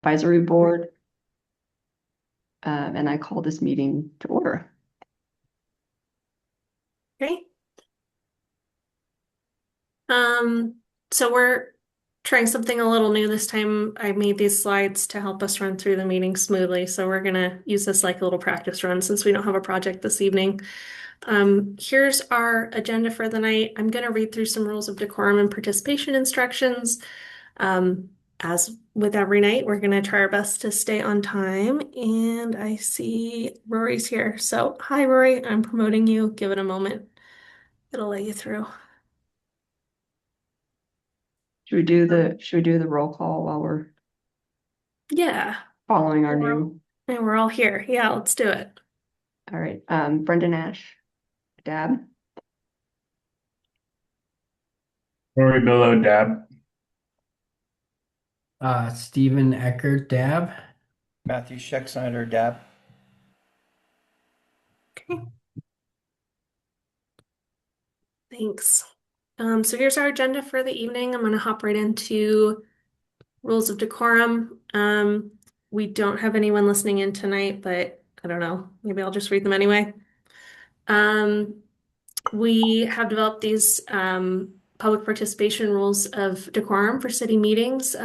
Advisory Board. And I call this meeting to order. Okay. So we're trying something a little new this time. I made these slides to help us run through the meeting smoothly. So we're gonna use this like a little practice run since we don't have a project this evening. Here's our agenda for the night. I'm gonna read through some rules of decorum and participation instructions. As with every night, we're gonna try our best to stay on time. And I see Rory's here. So hi, Rory. I'm promoting you. Give it a moment. It'll let you through. Should we do the roll call while we're Yeah. following our We're, new? and we're all here. Yeah, let's do it. All right. Brendan Ash, Dab, Rory Billow Dab. Stephen Eckert Dab. Matthew Scheck Dab. Okay. Thanks. So here's our agenda for the evening. I'm going to hop right into rules of decorum. We don't have anyone listening in tonight, but I don't know. Maybe I'll just read them anyway. Um, we have developed these public participation rules of decorum for city meetings.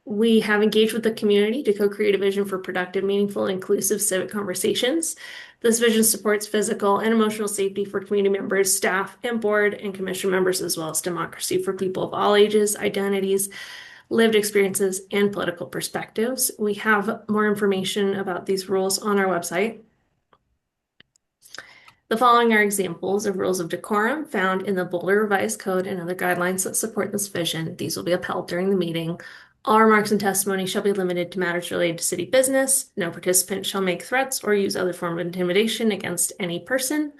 We have engaged with the community to co-create a vision for productive, meaningful, and inclusive civic conversations. This vision supports physical and emotional safety for community members, staff, and board and commission members, as well as democracy for people of all ages, identities, lived experiences, and political perspectives. We have more information about these rules on our website. The following are examples of rules of decorum found in the Boulder Revised Code and other guidelines that support this vision. These will be upheld during the meeting. All remarks and testimony shall be limited to matters related to city business. No participant shall make threats or use other form of intimidation against any person.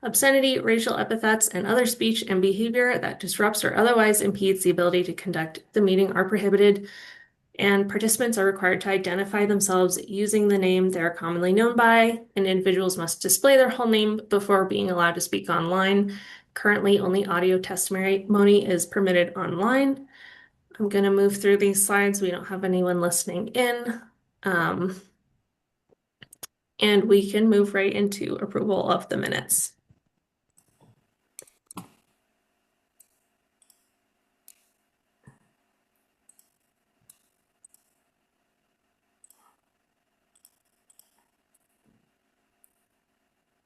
Obscenity, racial epithets, and other speech and behavior that disrupts or otherwise impedes the ability to conduct the meeting are prohibited, and participants are required to identify themselves using the name they're commonly known by, and individuals must display their whole name before being allowed to speak online. Currently, only audio testimony is permitted online. I'm going to move through these slides. We don't have anyone listening in. Um, and we can move right into approval of the minutes.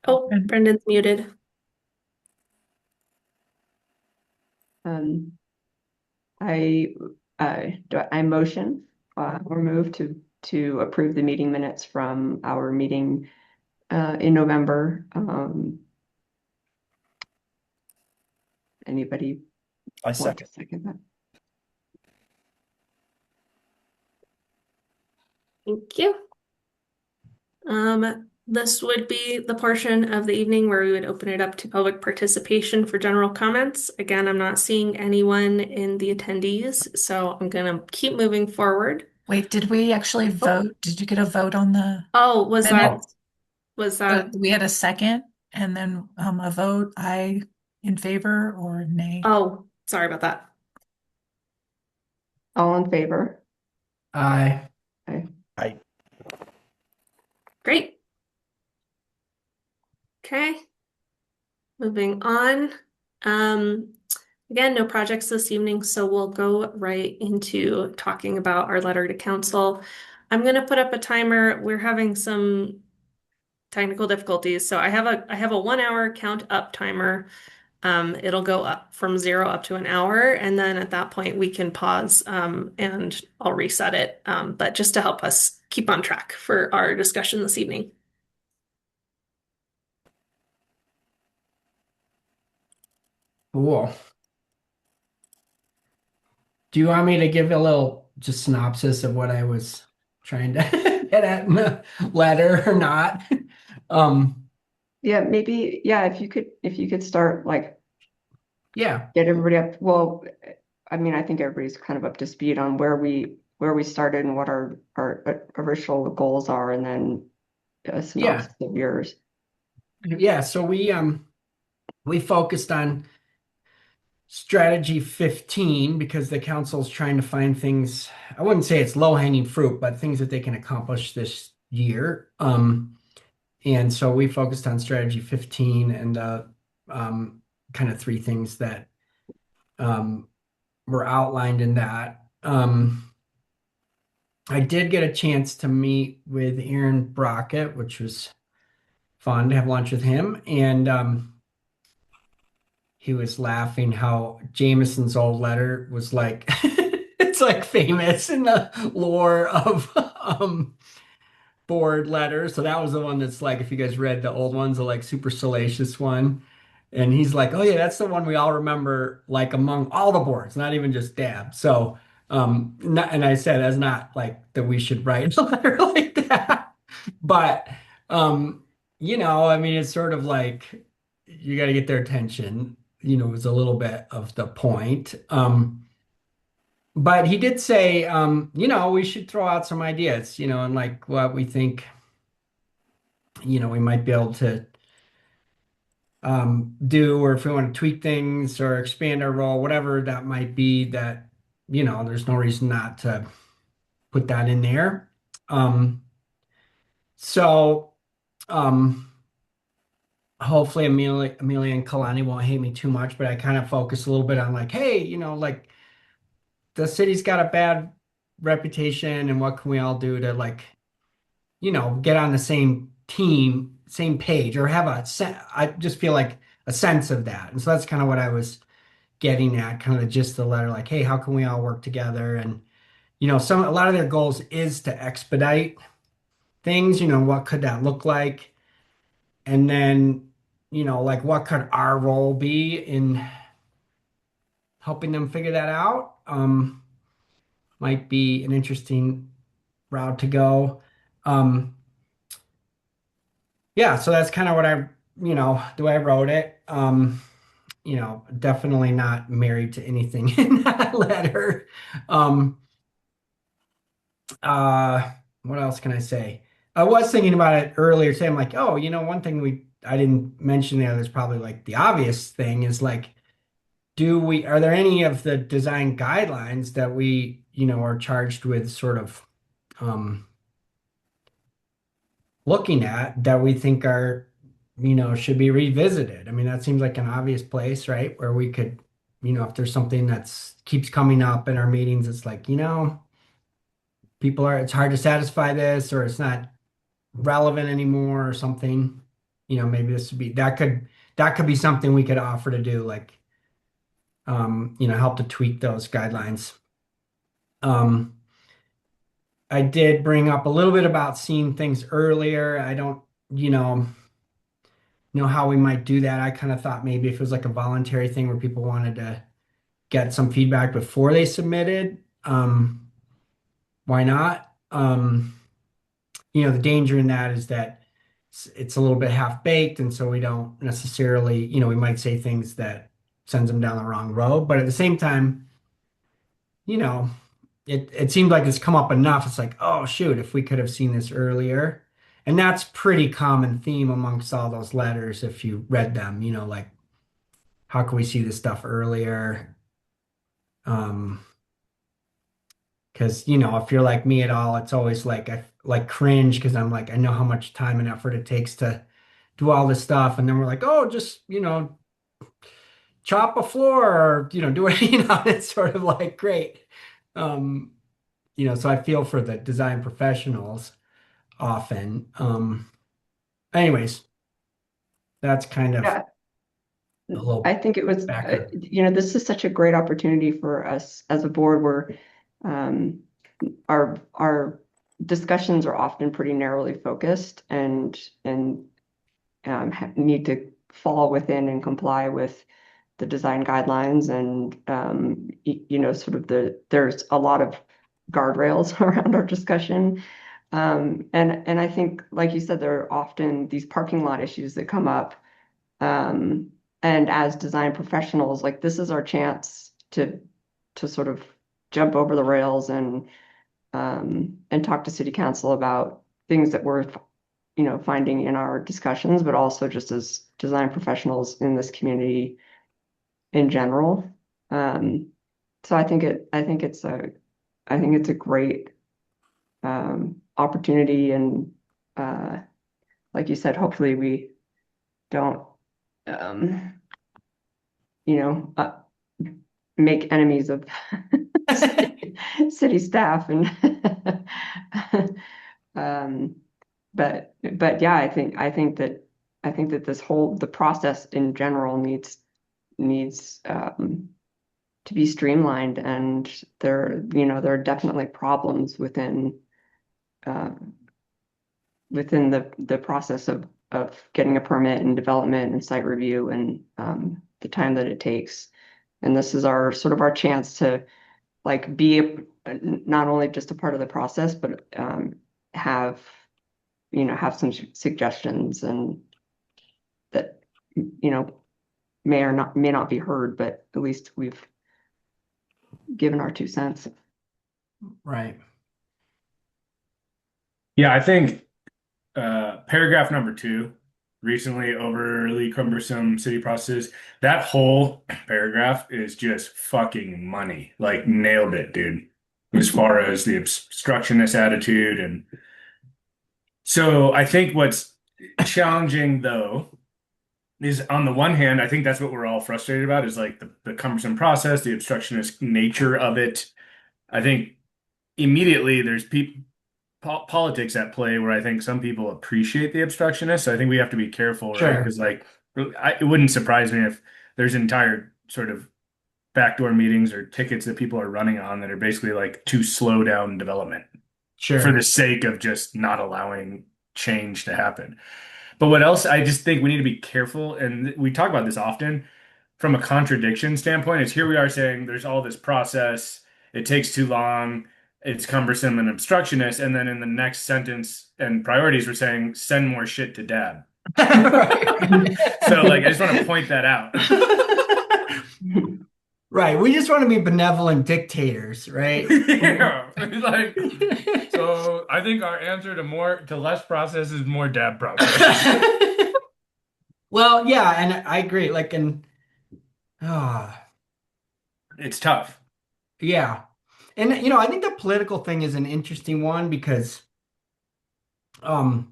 Oh, Brendan's muted. I I motion or move to approve the meeting minutes from our meeting in November. Anybody I want second. to second that? Thank you. This would be the portion of the evening where we would open it up to public participation for general comments. Again, I'm not seeing anyone in the attendees, so I'm gonna keep moving forward. Wait, did we actually vote? Did you get a vote on the Oh, minutes? was So that, we had a second and then a vote, I in favor or nay? oh, sorry about that. All in favor? Aye. I Great. Okay. Moving on. Again, no projects this evening, so we'll go right into talking about our letter to council. I'm going to put up a timer. We're having some technical difficulties, so I have a 1 hour count up timer. It'll go up from 0 up to an hour, and then at that point we can pause and I'll reset it. But just to help us keep on track for our discussion this evening. Cool. Do you want me to give a little just synopsis of what I was trying to get at in the letter or not? Yeah, maybe. Yeah, if you could start like Yeah. get everybody up. Well, I mean, I think everybody's kind of up to speed on where we started and what our original goals are, and then a Yeah. synopsis of yours. Yeah. So we focused on strategy 15 because the council's trying to find things. I wouldn't say it's low-hanging fruit, but things that they can accomplish this year. And so we focused on strategy 15 and kind of three things that were outlined in that. I did get a chance to meet with Aaron Brockett, which was fun to have lunch with him. And he was laughing how Jameson's old letter was like, it's like famous in the lore of board letters. So that was the one that's like, if you guys read the old ones, the like super salacious one. And he's like, oh yeah, that's the one we all remember, like among all the boards, not even just Dab. So, and I said, that's not like that we should write a letter like that. But, I mean, it's sort of like you got to get their attention, is a little bit of the point. But he did say, we should throw out some ideas, and like what we think, we might be able to do, or if we want to tweak things or expand our role, whatever that might be, that, there's no reason not to put that in there. So hopefully Amelia and Kalani won't hate me too much, but I kind of focus a little bit on like, hey, like the city's got a bad reputation and what can we all do to like, get on the same team, same page, or have I just feel like a sense of that. And so that's kind of what I was getting at, kind of the gist of the letter, like, hey, how can we all work together? And, a lot of their goals is to expedite things, what could that look like? And then, like what could our role be in helping them figure that out? Might be an interesting route to go. Yeah, so that's kind of what the way I wrote it. Definitely not married to anything in that letter. What else can I say? I was thinking about it earlier, saying like, oh, one thing I didn't mention there that's probably like the obvious thing is like, are there any of the design guidelines that we, are charged with sort of looking at that we think are, should be revisited? I mean, that seems like an obvious place, right? Where we could, if there's something that's keeps coming up in our meetings, it's like, it's hard to satisfy this, or it's not relevant anymore or something. Maybe that could be something we could offer to do, like, help to tweak those guidelines. I did bring up a little bit about seeing things earlier. I don't, know how we might do that. I kind of thought maybe if it was like a voluntary thing where people wanted to get some feedback before they submitted, why not? The danger in that is that it's a little bit half baked, and so we don't necessarily, we might say things that sends them down the wrong road. But at the same time, it seemed like it's come up enough. It's like, oh shoot, if we could have seen this earlier. And that's pretty common theme amongst all those letters if you read them, like how can we see this stuff earlier? Because if you're like me at all, it's always like I like cringe because I'm like, I know how much time and effort it takes to do all this stuff, and then we're like, oh, just chop a floor or do it, it's sort of like great. So I feel for the design professionals often. Anyways, that's kind of Yeah. a little I think it was, backer. this is such a great opportunity for us as a board where our discussions are often pretty narrowly focused and need to fall within and comply with the design guidelines, and sort of there's a lot of guardrails around our discussion. And I think, like you said, there are often these parking lot issues that come up. And as design professionals, like this is our chance to sort of jump over the rails and talk to city council about things that we're finding in our discussions, but also just as design professionals in this community in general. So I think it's a great opportunity, and like you said, hopefully we don't um, you know, make enemies of city staff and um, but yeah, I think that the process in general needs to be streamlined, and there are definitely problems uh, within the process of getting a permit and development and site review, and the time that it takes. And this is our sort of our chance to like not only just a part of the process, but have have some suggestions, and that may not be heard, but at least we've given our 2 cents. Right. Yeah, I think paragraph number 2, recently overly cumbersome city processes. That whole paragraph is just fucking money. Like nailed it, dude. As far as the obstructionist attitude. And so I think what's challenging though is, on the one hand, I think that's what we're all frustrated about, is like the cumbersome process, the obstructionist nature of it. I think immediately there's politics at play where I think some people appreciate the obstructionist. So I think we have to be careful, right? Sure. Because like it wouldn't surprise me if there's entire sort of backdoor meetings or tickets that people are running on that are basically like to slow down development for Sure. the sake of just not allowing change to happen. But what else I just think we need to be careful, and we talk about this often from a contradiction standpoint, is here we are saying there's all this process, it takes too long, it's cumbersome and obstructionist, and then in the next sentence and priorities, we're saying send more shit to dad. So like I just want to point that out. Right. We just want to be benevolent dictators, right? Yeah. Like, so I think our answer to less process is more dab process. Well, yeah, and I agree. Like, and ah, It's tough. yeah. And I think the political thing is an interesting one because um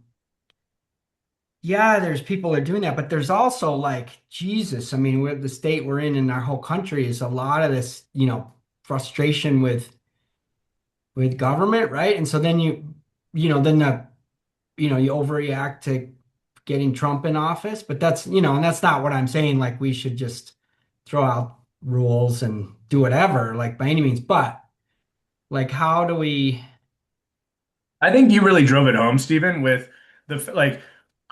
yeah, there's people that are doing that, but there's also like Jesus. I mean, the state we're in our whole country is a lot of this, frustration with government, right? And so then you overreact to getting Trump in office, but and that's not what I'm saying. Like we should just throw out rules and do whatever, like by any means. But like, how do we? I think you really drove it home, Stephen, with like,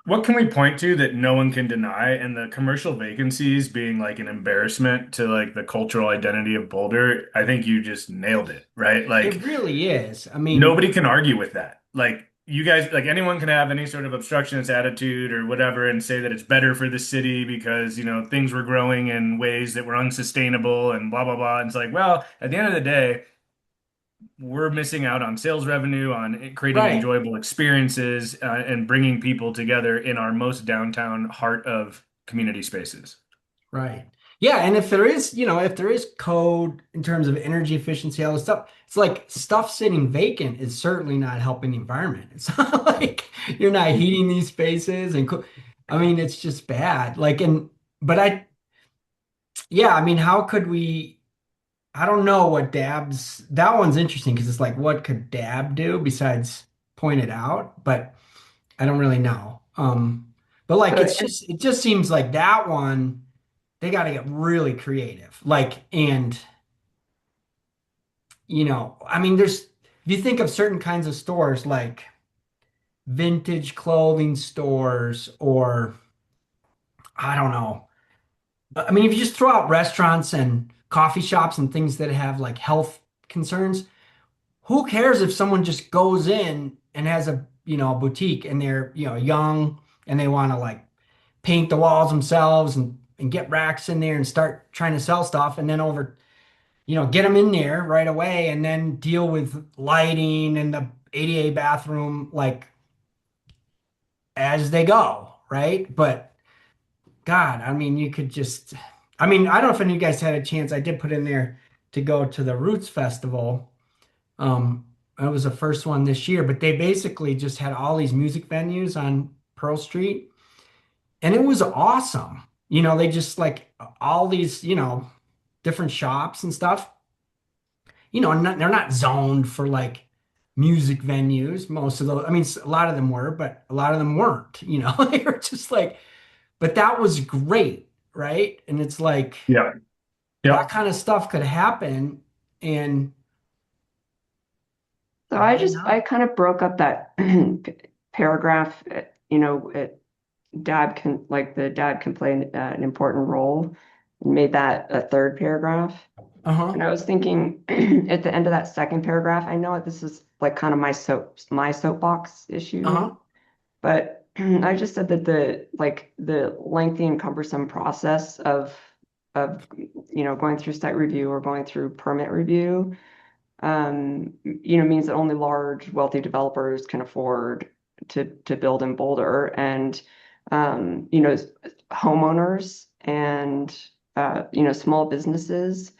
what can we point to that no one can deny? And the commercial vacancies being like an embarrassment to like the cultural identity of Boulder. I think you just nailed it, right? Like, It really is. I mean, nobody can argue with that. Like, you guys, like, anyone can have any sort of obstructionist attitude or whatever and say that it's better for the city because, things were growing in ways that were unsustainable and blah, blah, blah. And it's like, well, at the end of the day, we're missing out on sales revenue, on creating right, enjoyable experiences, and bringing people together in our most downtown heart of community spaces. right. Yeah, and if there is code in terms of energy efficiency, all this stuff, it's like stuff sitting vacant is certainly not helping the environment. It's not like you're not heating these spaces I mean, it's just bad. But yeah, I mean, how could we? I don't know what that one's interesting because it's like, what could Dab do besides point it out? But I don't really know. But like, So it just seems like that one, they got to get really creative. Like, and I mean, if you think of certain kinds of stores like vintage clothing stores, or I don't know. I mean, if you just throw out restaurants and coffee shops and things that have like health concerns, who cares if someone just goes in and has a boutique and they're young and they want to like paint the walls themselves and get racks in there and start trying to sell stuff, and then get them in there right away and then deal with lighting and the ADA bathroom like as they go, right? But God, I mean, you could just, I mean, I don't know if any of you guys had a chance. I did put in there to go to the Roots Festival. It was the first one this year, but they basically just had all these music venues on Pearl Street, and it was awesome. They just like all these, different shops and stuff. They're not zoned for like music venues. Most of those, I mean, a lot of them were, but a lot of them weren't. They were just like, but that was great, right? And it's like Yeah. that Yep. kind of stuff could happen, and So why I not? kind of broke up that paragraph, the dad can play an important role, and made that a third paragraph. Uh-huh. And I was thinking at the end of that second paragraph, I know this is like kind of my soapbox issue, Uh-huh. but I just said that the lengthy and cumbersome process of going through site review or going through permit review means that only large, wealthy developers can afford to build in Boulder, and homeowners and small businesses,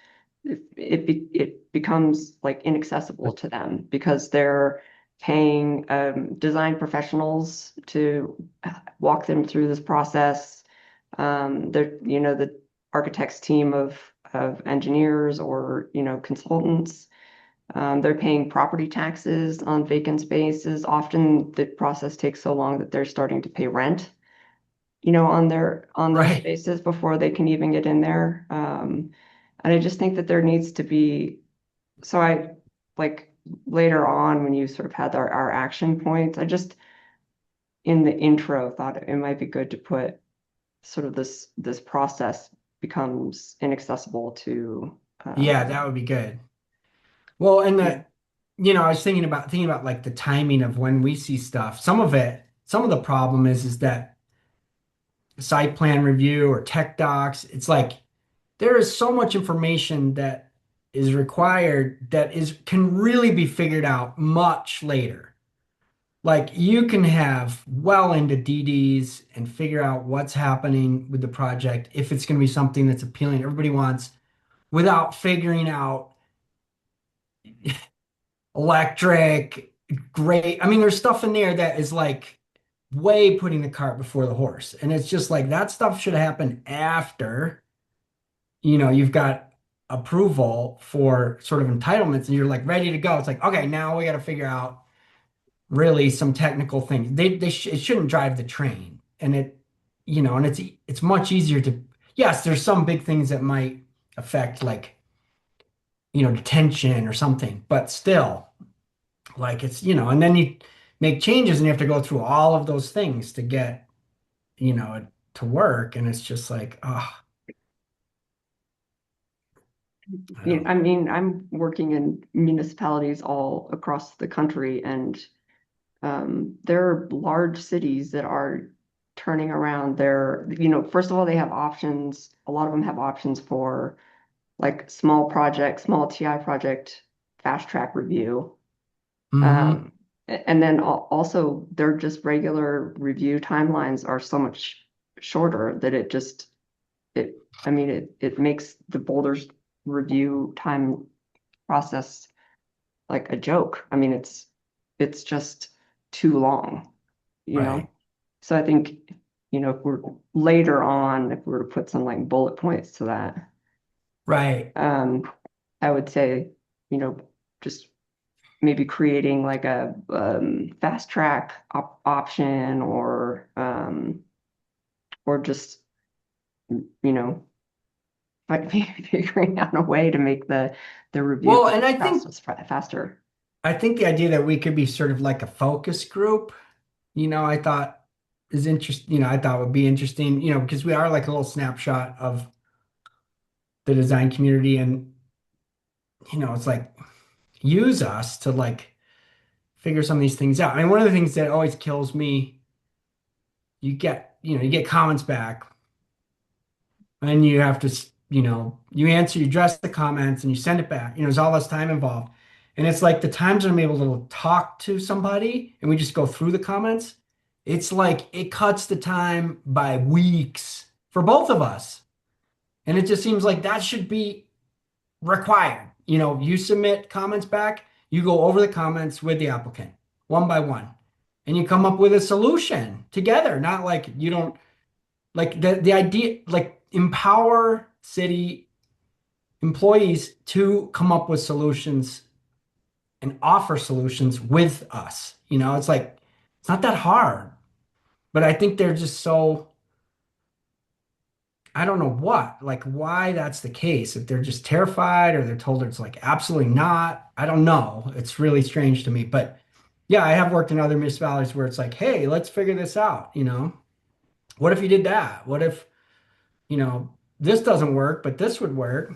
it becomes like inaccessible to them because they're paying design professionals to walk them through this process. The architect's team of engineers or consultants. They're paying property taxes on vacant spaces. Often the process takes so long that they're starting to pay rent, on their Right. spaces before they can even get in there. And I just think that there needs to be, so I like later on when you sort of had our action points, I just in the intro thought it might be good to put sort of this process becomes inaccessible to Yeah, that would be good. Well, and yeah. I was thinking about like the timing of when we see stuff. Some of the problem is that site plan review or tech docs, it's like there is so much information that is required that is can really be figured out much later. Like you can have well into DDs and figure out what's happening with the project if it's going to be something that's appealing everybody wants without figuring out electric, great. I mean, there's stuff in there that is like way putting the cart before the horse. And it's just like that stuff should happen after, you've got approval for sort of entitlements and you're like ready to go. It's like, okay, now we got to figure out really some technical things. It shouldn't drive the train. And it's much easier to, yes, there's some big things that might affect like, detention or something, but still like and then you make changes and you have to go through all of those things to get, it to work. And it's just like, oh, I don't I know. mean, I'm working in municipalities all across the country, and there are large cities that are turning around first of all, they have options. A lot of them have options for like small TI project, fast track review. Hmm. And then also their just regular review timelines are so much shorter that I mean, it makes the Boulder's review time process like a joke. I mean, it's just too long, you know? Right. So I think, if we're later on, if we were to put some like bullet points to that, Right. um, I would say, just maybe creating like a fast track option or just, you know, like figuring out a way to make the review Well, and faster. I think the idea that we could be sort of like a focus group, I thought is interesting, I thought would be interesting, because we are like a little snapshot of the design community and, it's like use us to like figure some of these things out. I mean, one of the things that always kills me, you get comments back and you have to, you address the comments and you send it back. There's all this time involved. And it's like the times I'm able to talk to somebody and we just go through the comments, it's like it cuts the time by weeks for both of us. And it just seems like that should be required. You submit comments back, you go over the comments with the applicant one by one, and you come up with a solution together. Not like you don't like the idea, like empower city employees to come up with solutions and offer solutions with us. It's like it's not that hard, but I think they're just so I don't know like why that's the case. If they're just terrified or they're told it's like absolutely not. I don't know. It's really strange to me. But yeah, I have worked in other municipalities where it's like, hey, let's figure this out. What if you did that? What if, this doesn't work, but this would work?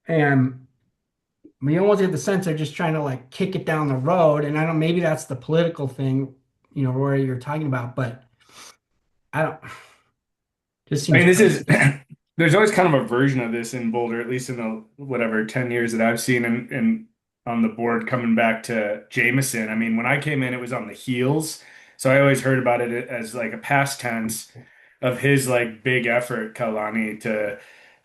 And we almost get the sense they're just trying to like kick it down the road. And I don't, maybe that's the political thing, where you're talking about, but I don't, just I mean, seems this is crazy. there's always kind of a version of this in Boulder, at least in the whatever 10 years that I've seen in on the board coming back to Jameson. I mean, when I came in, it was on the heels. So I always heard about it as like a past tense of his like big effort, Kalani, to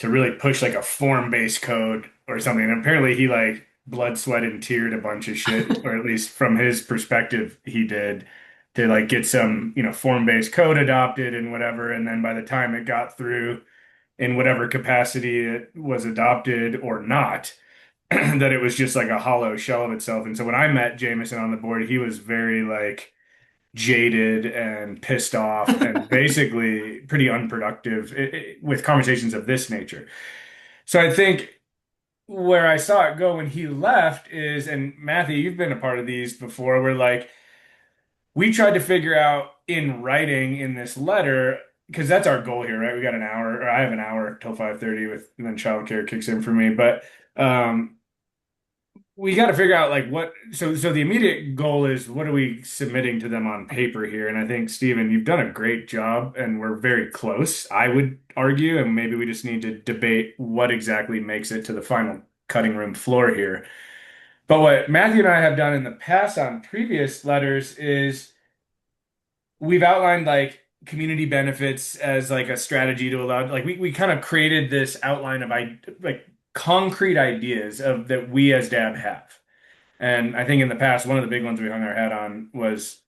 really push like a form-based code or something. And apparently he like blood, sweat, and teared a bunch of shit, or at least from his perspective, he did to like get some, form-based code adopted and whatever. And then by the time it got through in whatever capacity it was adopted or not, that it was just like a hollow shell of itself. And so when I met Jameson on the board, he was very like jaded and pissed off and basically pretty unproductive with conversations of this nature. So I think where I saw it go when he left is, and Matthew, you've been a part of these before, where like we tried to figure out in writing in this letter, because that's our goal here, right? We got an hour, or I have an hour till 5:30 with, and then childcare kicks in for me. But we got to figure out like what, so the immediate goal is what are we submitting to them on paper here? And I think, Stephen, you've done a great job and we're very close, I would argue, and maybe we just need to debate what exactly makes it to the final cutting room floor here. But what Matthew and I have done in the past on previous letters is we've outlined like community benefits as like a strategy to allow, like we kind of created this outline of like concrete ideas of that we as DAB have. And I think in the past, one of the big ones we hung our hat on was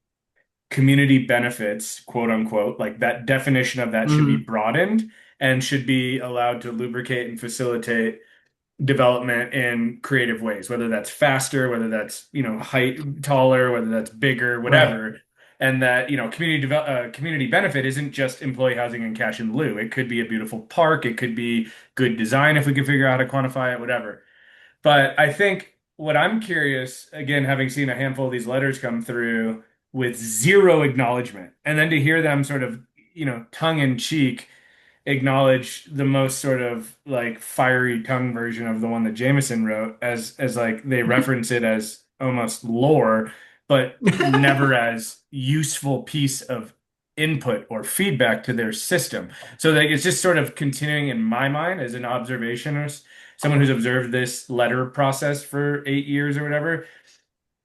community benefits, quote unquote. Like that definition of that should be broadened and should be allowed to lubricate and facilitate development in creative ways, whether that's faster, whether that's, height taller, whether that's bigger, whatever. Right. And that, community benefit isn't just employee housing and cash in lieu. It could be a beautiful park. It could be good design if we can figure out how to quantify it, whatever. But I think what I'm curious, again, having seen a handful of these letters come through with zero acknowledgement, and then to hear them sort of, tongue in cheek acknowledge the most sort of like fiery tongue version of the one that Jameson wrote as like they reference it as almost lore, but never as useful piece of input or feedback to their system. So like it's just sort of continuing in my mind as an observationist, someone who's observed this letter process for 8 years or whatever.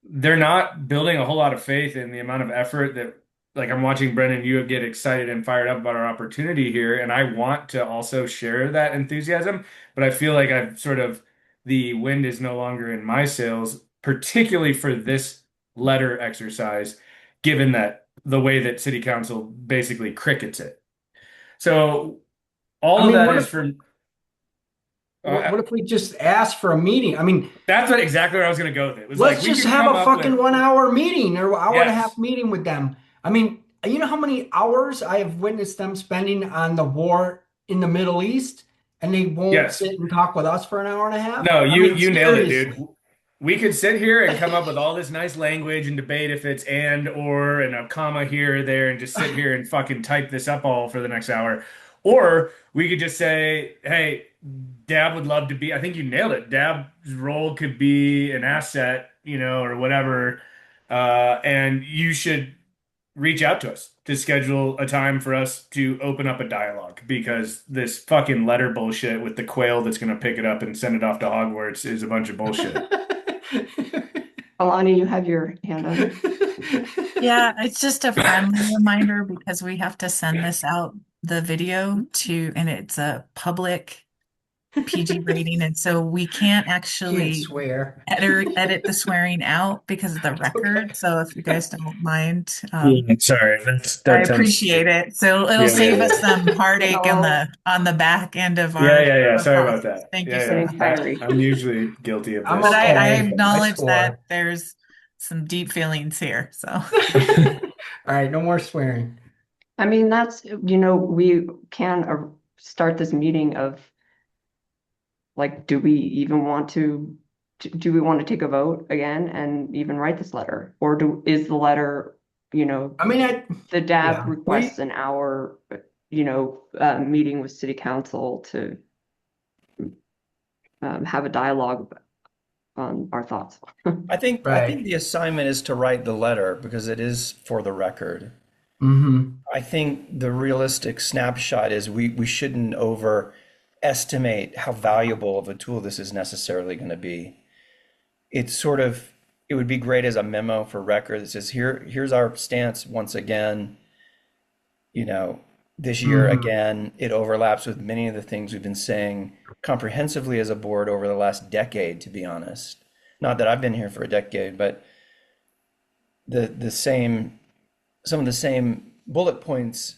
They're not building a whole lot of faith in the amount of effort that, like, I'm watching Brendan, you get excited and fired up about our opportunity here, and I want to also share that enthusiasm, but I feel like I've sort of the wind is no longer in my sails, particularly for this letter exercise, given that the way that City Council basically crickets it. So all I of mean, that what is if from what if we just ask for a meeting? I mean, that's what exactly where I was going to go with it. It was like let's we just can have come a up fucking with 1 hour meeting or hour and a half yes. meeting with them. I mean, you know how many hours I have witnessed them spending on the war in the Middle East, and they won't Yes. sit and talk with us for an hour and a half? No, I you mean, you nailed it, seriously. dude. We could sit here and come up with all this nice language and debate if it's and or and a comma here or there and just sit here and fucking type this up all for the next hour. Or we could just say, hey, Dab would love to be, I think you nailed it. Dab's role could be an asset, or whatever. And you should reach out to us to schedule a time for us to open up a dialogue because this fucking letter bullshit with the quail that's going to pick it up and send it off to Hogwarts is a bunch of bullshit. Alani, you have your hand up. Yeah, it's just a friendly reminder because we have to send this out the video to, and it's a public PG rating, and so we can't Can't actually swear. edit the swearing out because of the record. Okay. So if you guys don't mind, Yeah, sorry, I that tends to appreciate it. So it'll yeah, save yeah, us some heartache Oh, on the back end of yeah, our, yeah, yeah. our Sorry about process. that. Thank you Yeah, so yeah. getting much. fiery. I'm usually guilty of I'm But this. I okay. I acknowledge that swore. there's some deep feelings here. So All right, no more swearing. I mean, that's, we can start this meeting of like, do we even want to, do we want to take a vote again and even write this letter? Or is the letter, I mean, the DAB yeah, requests an hour, meeting with city council to have a dialogue on our thoughts. I think right. the assignment is to write the letter because it is for the record. Mm-hmm. I think the realistic snapshot is we shouldn't overestimate how valuable of a tool this is necessarily going to be. It's sort of, it would be great as a memo for record that says here's our stance once again. You know, this year Mm-hmm. again, it overlaps with many of the things we've been saying comprehensively as a board over the last decade, to be honest. Not that I've been here for a decade, but the same some of the same bullet points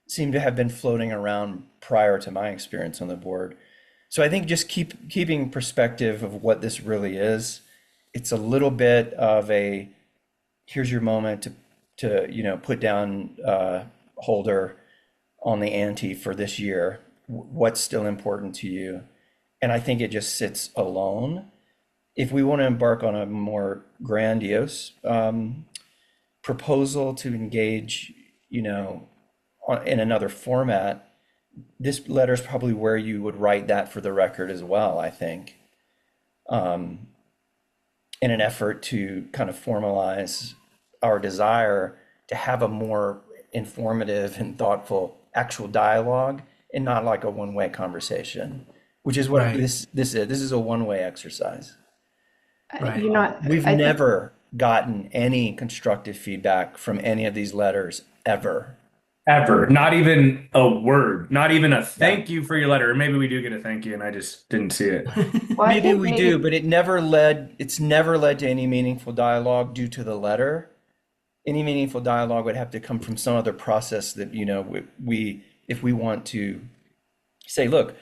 seem to have been floating around prior to my experience on the board. So I think just keeping perspective of what this really is. It's a little bit of a here's your moment to put down holder on the ante for this year. What's still important to you? And I think it just sits alone. If we want to embark on a more grandiose proposal to engage, in another format, this letter is probably where you would write that for the record as well, I think, in an effort to kind of formalize our desire to have a more informative and thoughtful actual dialogue and not like a one-way conversation, which is what Right. this is. This is a one-way exercise. Right. We've I think, never gotten any constructive feedback from any of these letters ever. Ever. Not even a word. Not even a Yeah. thank you for your letter. Or maybe we do get a thank you and I just didn't see it. well, I Maybe think we do, but it's never led to any meaningful dialogue due to the letter. Any meaningful dialogue would have to come from some other process that, if we want to say, look,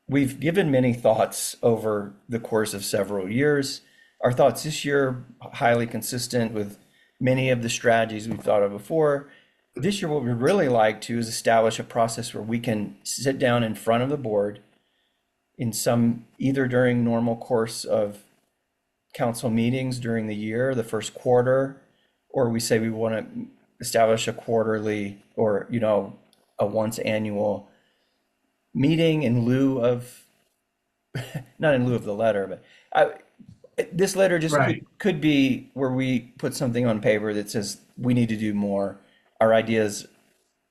we've given many thoughts over the course of several years. Our thoughts this year highly consistent with many of the strategies we've thought of before. This year, what we'd really like to is establish a process where we can sit down in front of the board in either during normal course of council meetings during the year, the first quarter, or we say we want to establish a quarterly or, a once annual meeting in lieu of, not in lieu of the letter, but this letter just Right. could be where we put something on paper that says we need to do more. Our ideas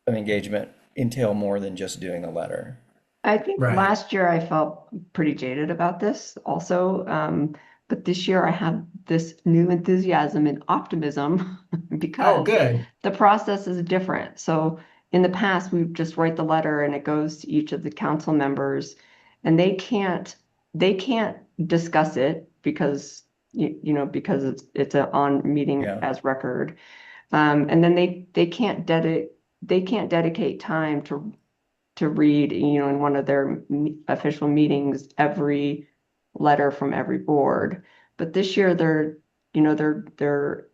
of engagement entail more than just doing the letter. I think Right. last year I felt pretty jaded about this also. But this year I have this new enthusiasm and optimism Oh, because good. the process is different. So in the past, we just write the letter and it goes to each of the council members and they can't discuss it because because it's a on meeting Yeah. as record. And then they can't dedicate time to read, in one of their official meetings, every letter from every board. But this year they're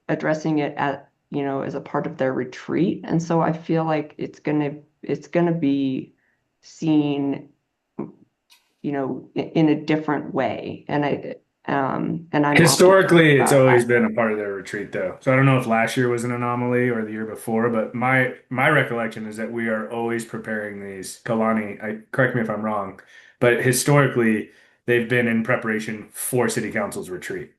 addressing it as a part of their retreat. And so I feel like it's gonna be seen, in a different way. And I'm Historically, optimistic it's about always that. been a part of their retreat, though. So I don't know if last year was an anomaly or the year before, but my recollection is that we are always preparing these. Kalani, correct me if I'm wrong, but historically, they've been in preparation for City Council's retreat.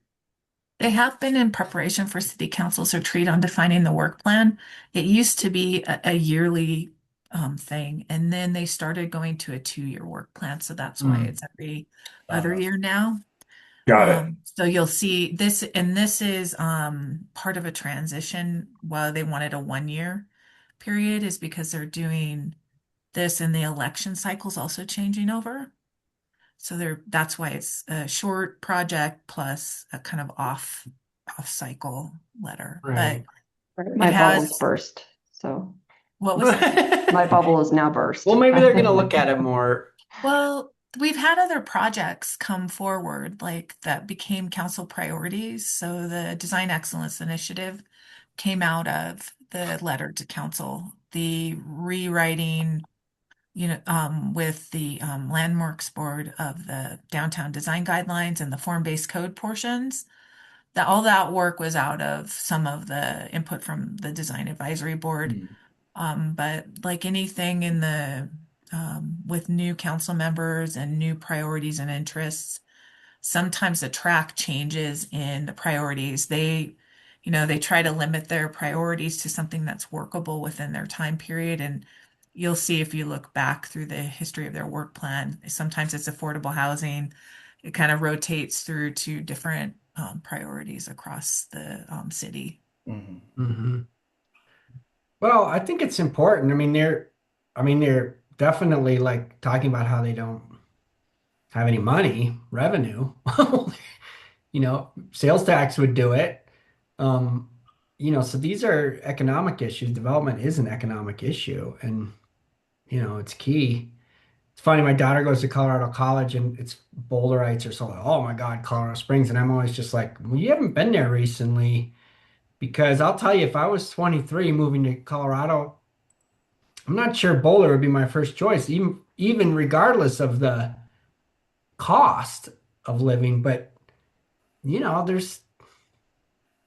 they have been in preparation for city council's retreat on defining the work plan. It used to be a yearly thing, and then they started going to a 2-year work plan. So that's why Mm. it's every other Uh, year now. Got it. So you'll see this, and this is part of a transition. While they wanted a 1-year period, is because they're doing this, and the election cycle's also changing over. So that's why it's a short project plus a kind of off cycle letter. Right. But My it bubble's has, burst, so what was that? my bubble is now burst. Well, maybe they're gonna look at it more. Well, we've had other projects come forward like that became council priorities. So the Design Excellence Initiative came out of the letter to council, the rewriting, with the Landmarks Board of the Downtown Design Guidelines and the form-based code portions. That all that work was out of some of the input from the Design Advisory Board. But like anything in the with new council members and new priorities and interests, sometimes the track changes in the priorities. They try to limit their priorities to something that's workable within their time period. And you'll see if you look back through the history of their work plan, sometimes it's affordable housing. It kind of rotates through to different priorities across the city. Mhm. Well, I think it's important. I mean, they're definitely like talking about how they don't have any money, revenue. Sales tax would do it. Um, so these are economic issues. Development is an economic issue, and it's key. It's funny, my daughter goes to Colorado College and it's Boulderites are so like, oh my God, Colorado Springs. And I'm always just like, well, you haven't been there recently. Because I'll tell you, if I was 23 moving to Colorado, I'm not sure Boulder would be my first choice, even regardless of the cost of living. But there's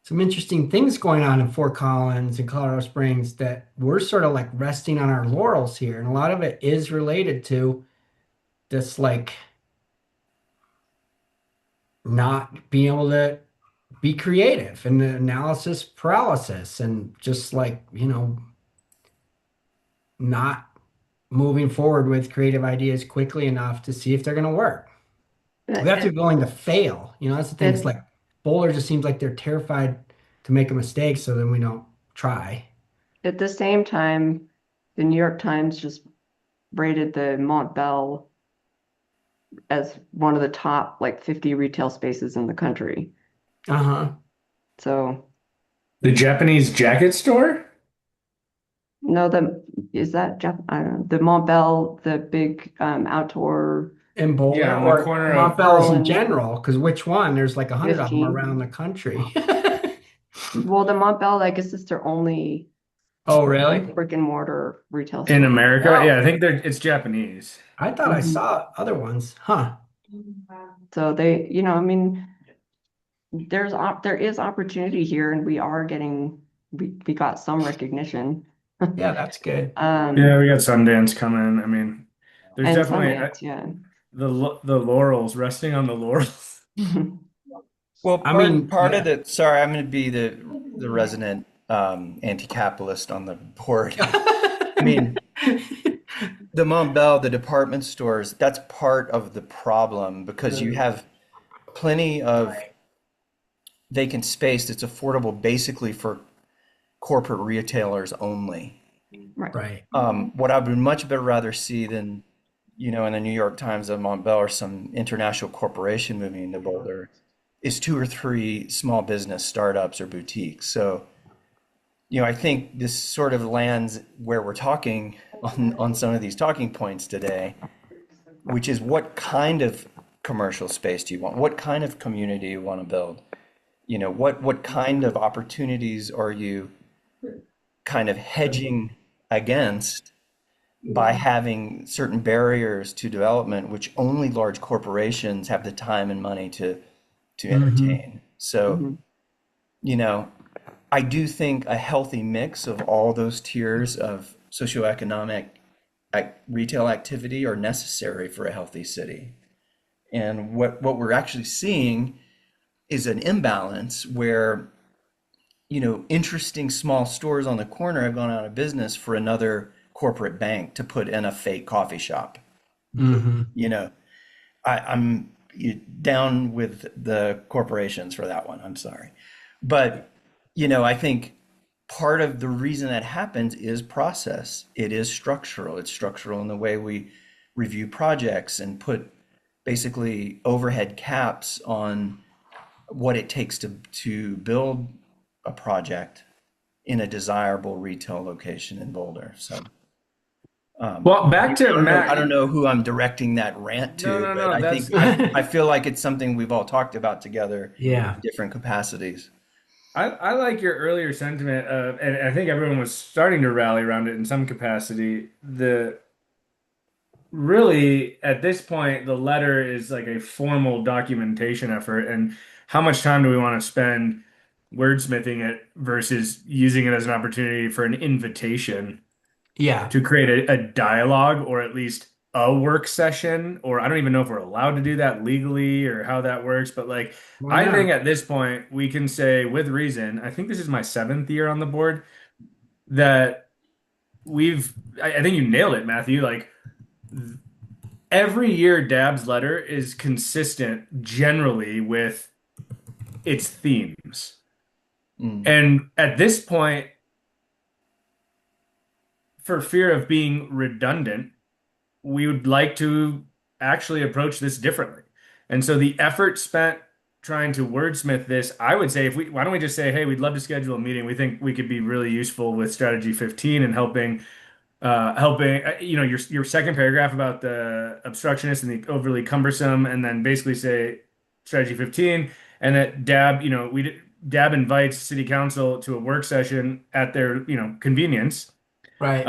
some interesting things going on in Fort Collins and Colorado Springs that we're sort of like resting on our laurels here. And a lot of it is related to this like not being able to be creative and the analysis paralysis and just like, not moving forward with creative ideas quickly enough to see if they're going to work. We have to be willing to fail. That's the thing. It's like Boulder just seems like they're terrified to make a mistake, so then we don't try. At the same time, the New York Times just rated the Mont Bell as one of the top like 50 retail spaces in the country. Uh-huh. So The Japanese jacket store? no, I don't know, the Mont Bell, the big outdoor In Boulder Yeah, on the or corner Mont of Bells in Berlin. general, because which one? There's like 100 of them 15. around the country. Well, the Mont Bell, I guess it's their only Oh, really? brick and mortar retail In store. America? Wow. Yeah, I think it's Japanese. I thought I Mhm. saw other ones. Huh. So they, I mean, there is opportunity here, and we got some recognition. Yeah, that's good. Yeah, we got Sundance coming. I mean, there's And definitely Sundance, yeah. the laurels, resting on the laurels. Well, I mean, part of yeah. the, sorry, I'm going to be the resident anti-capitalist on the board. I mean, the Mont Bell, the department stores, that's part of the problem because you have plenty of vacant space that's affordable basically for corporate retailers only. Right. What I would much better rather see than, in the New York Times of Mont Bell or some international corporation moving into Boulder is 2 or 3 small business startups or boutiques. So, I think this sort of lands where we're talking on some of these talking points today, which is what kind of commercial space do you want? What kind of community you want to build? What kind of opportunities are you kind of hedging against by having certain barriers to development, which only large corporations have the time and money to entertain. So, Mhm. I do think a healthy mix of all those tiers of socioeconomic retail activity are necessary for a healthy city. And what we're actually seeing is an imbalance where, interesting small stores on the corner have gone out of business for another corporate bank to put in a fake coffee shop. Mm-hmm. I'm down with the corporations for that one. I'm sorry. But, I think part of the reason that happens is process. It is structural. It's structural in the way we review projects and put basically overhead caps on what it takes to build a project in a desirable retail location in Boulder. So, Well, back I to don't know, I Matt. don't know who I'm directing that rant No, to, no, but no. I That's think I feel like it's something we've all talked about together Yeah. in different capacities. I like your earlier sentiment of, and I think everyone was starting to rally around it in some capacity. The really at this point, the letter is like a formal documentation effort, and how much time do we want to spend wordsmithing it versus using it as an opportunity for an invitation Yeah. to create a dialogue or at least a work session, or I don't even know if we're allowed to do that legally or how that works, but like Why I think not? at this point we can say with reason, I think this is my seventh year on the board, that I think you nailed it, Matthew. Like every year Dab's letter is consistent generally with its themes. Mm. And at this point, for fear of being redundant, we would like to actually approach this differently. And so the effort spent trying to wordsmith this, I would say, why don't we just say, hey, we'd love to schedule a meeting. We think we could be really useful with strategy 15 and helping, your second paragraph about the obstructionist and the overly cumbersome, and then basically say strategy 15, and that DAB invites city council to a work session at their, convenience. Right.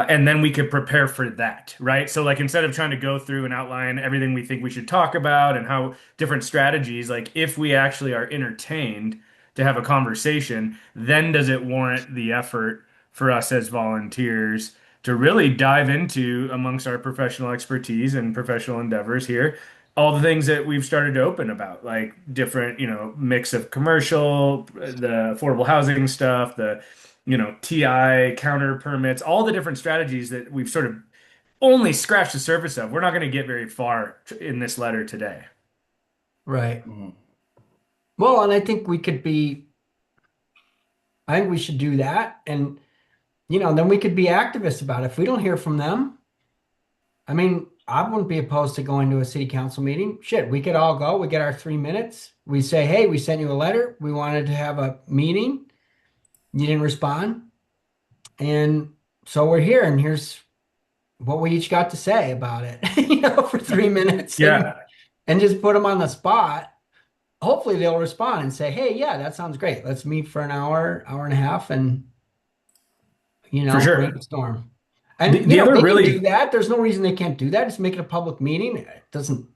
And then we could prepare for that, right? So like instead of trying to go through and outline everything we think we should talk about and how different strategies, like if we actually are entertained to have a conversation, then does it warrant the effort for us as volunteers to really dive into amongst our professional expertise and professional endeavors here, all the things that we've started to open about, like different, mix of commercial, the affordable housing stuff, the TI, counter permits, all the different strategies that we've sort of only scratched the surface of. We're not going to get very far in this letter today. Right. Mhm. Well, and I think we should do that. And, then we could be activists about it. If we don't hear from them, I mean, I wouldn't be opposed to going to a city council meeting. Shit, we could all go. We get our 3 minutes. We say, hey, we sent you a letter. We wanted to have a meeting. You didn't respond. And so we're here, and here's what we each got to say about it, for 3 minutes Yeah, and just put them on the spot. Hopefully they'll respond and say, hey, yeah, that sounds great. Let's meet for an hour and a half and, for sure. brainstorm. The, And, the other they can do really that. There's no reason they can't do that. Just make it a public meeting. It doesn't,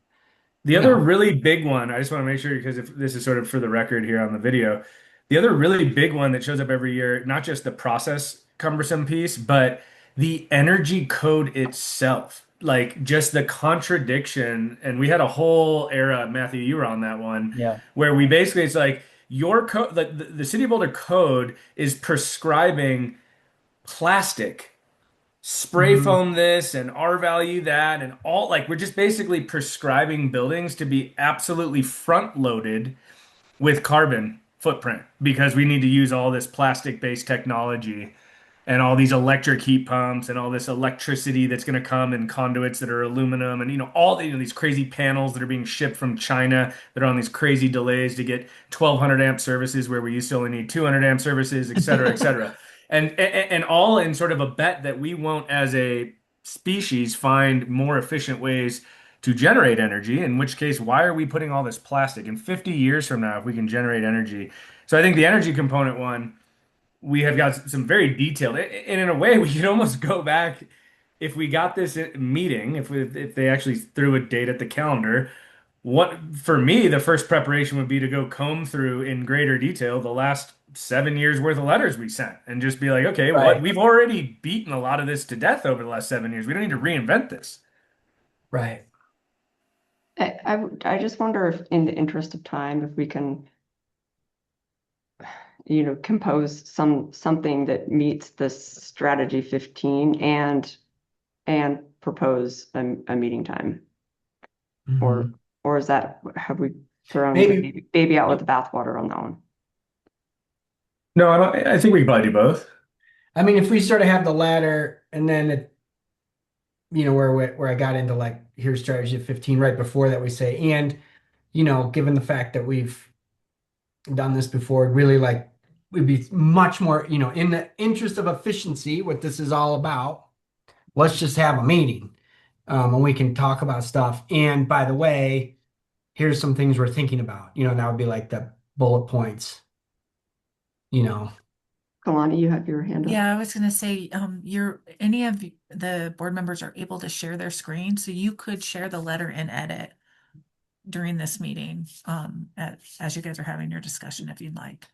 The you other know, really big one, I just want to make sure because if this is sort of for the record here on the video, the other really big one that shows up every year, not just the process cumbersome piece, but the energy code itself, like just the contradiction. And we had a whole era, Matthew, you were on that one, Yeah. where we basically, it's like your code, like the City of Boulder code is prescribing plastic spray mhm, foam this and R value that and all, like we're just basically prescribing buildings to be absolutely front loaded with carbon footprint because we need to use all this plastic based technology and all these electric heat pumps and all this electricity that's going to come in conduits that are aluminum and these crazy panels that are being shipped from China that are on these crazy delays to get 1200 amp services where we used to only need 200 amp services, et cetera, et cetera. And all in sort of a bet that we won't as a species find more efficient ways to generate energy, in which case why are we putting all this plastic in 50 years from now if we can generate energy? So I think the energy component one, we have got some very detailed, and in a way, we could almost go back if we got this meeting, if they actually threw a date at the calendar. What for me, the first preparation would be to go comb through in greater detail the last 7 years worth of letters we sent and just be like, okay, what right, we've already beaten a lot of this to death over the last 7 years. We don't need to reinvent this. right. I just wonder if in the interest of time, if we can, compose something that meets this strategy 15 and propose a meeting time. Mhm. Or have we thrown the Maybe, baby out with the bathwater on that one? No, I don't. I think we can probably do both. I mean, if we sort of have the ladder and then it, where I got into like here's strategy 15 right before that we say, and given the fact that we've done this before, really like would be much more, in the interest of efficiency, what this is all about. Let's just have a meeting, and we can talk about stuff. And by the way, here's some things we're thinking about. That would be like the bullet points. Kalani, you have your hand up. Yeah, I was gonna say, any of the board members are able to share their screen, so you could share the letter and edit during this meeting, as you guys are having your discussion, if you'd like.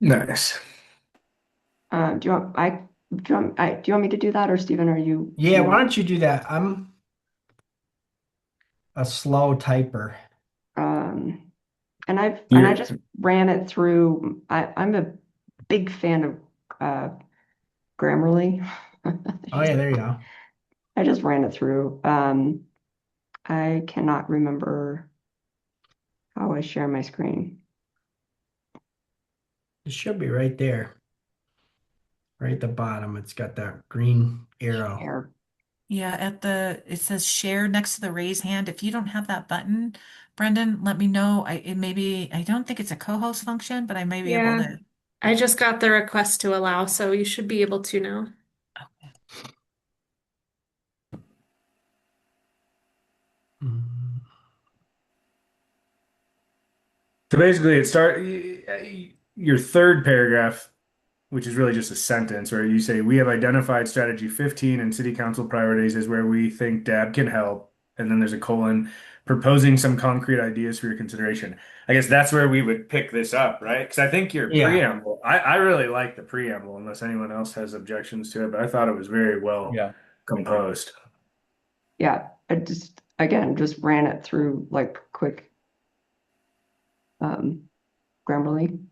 Nice. Do you want me to do that, or Stephen, are you? Yeah, why don't you do that? I'm a slow typer. And I You're- just ran it through. I'm a big fan of Grammarly. Oh yeah, there you go. I just ran it through. I cannot remember how I share my screen. It should be right there. Right at the bottom, it's got that green arrow. Share. Yeah, it says share next to the raise hand. If you don't have that button, Brendan, let me know. I don't think it's a co-host function, but I may be able Yeah. to. I just got the request to allow, so you should be able to now. Mm. So basically, your third paragraph, which is really just a sentence where you say, we have identified strategy 15 and city council priorities as where we think DAB can help. And then there's a colon, proposing some concrete ideas for your consideration. I guess that's where we would pick this up, right? Because I think your Yeah. preamble, I really like the preamble, unless anyone else has objections to it, but I thought it was very well Yeah. composed. Yeah, I just ran it through like quick Grammarly.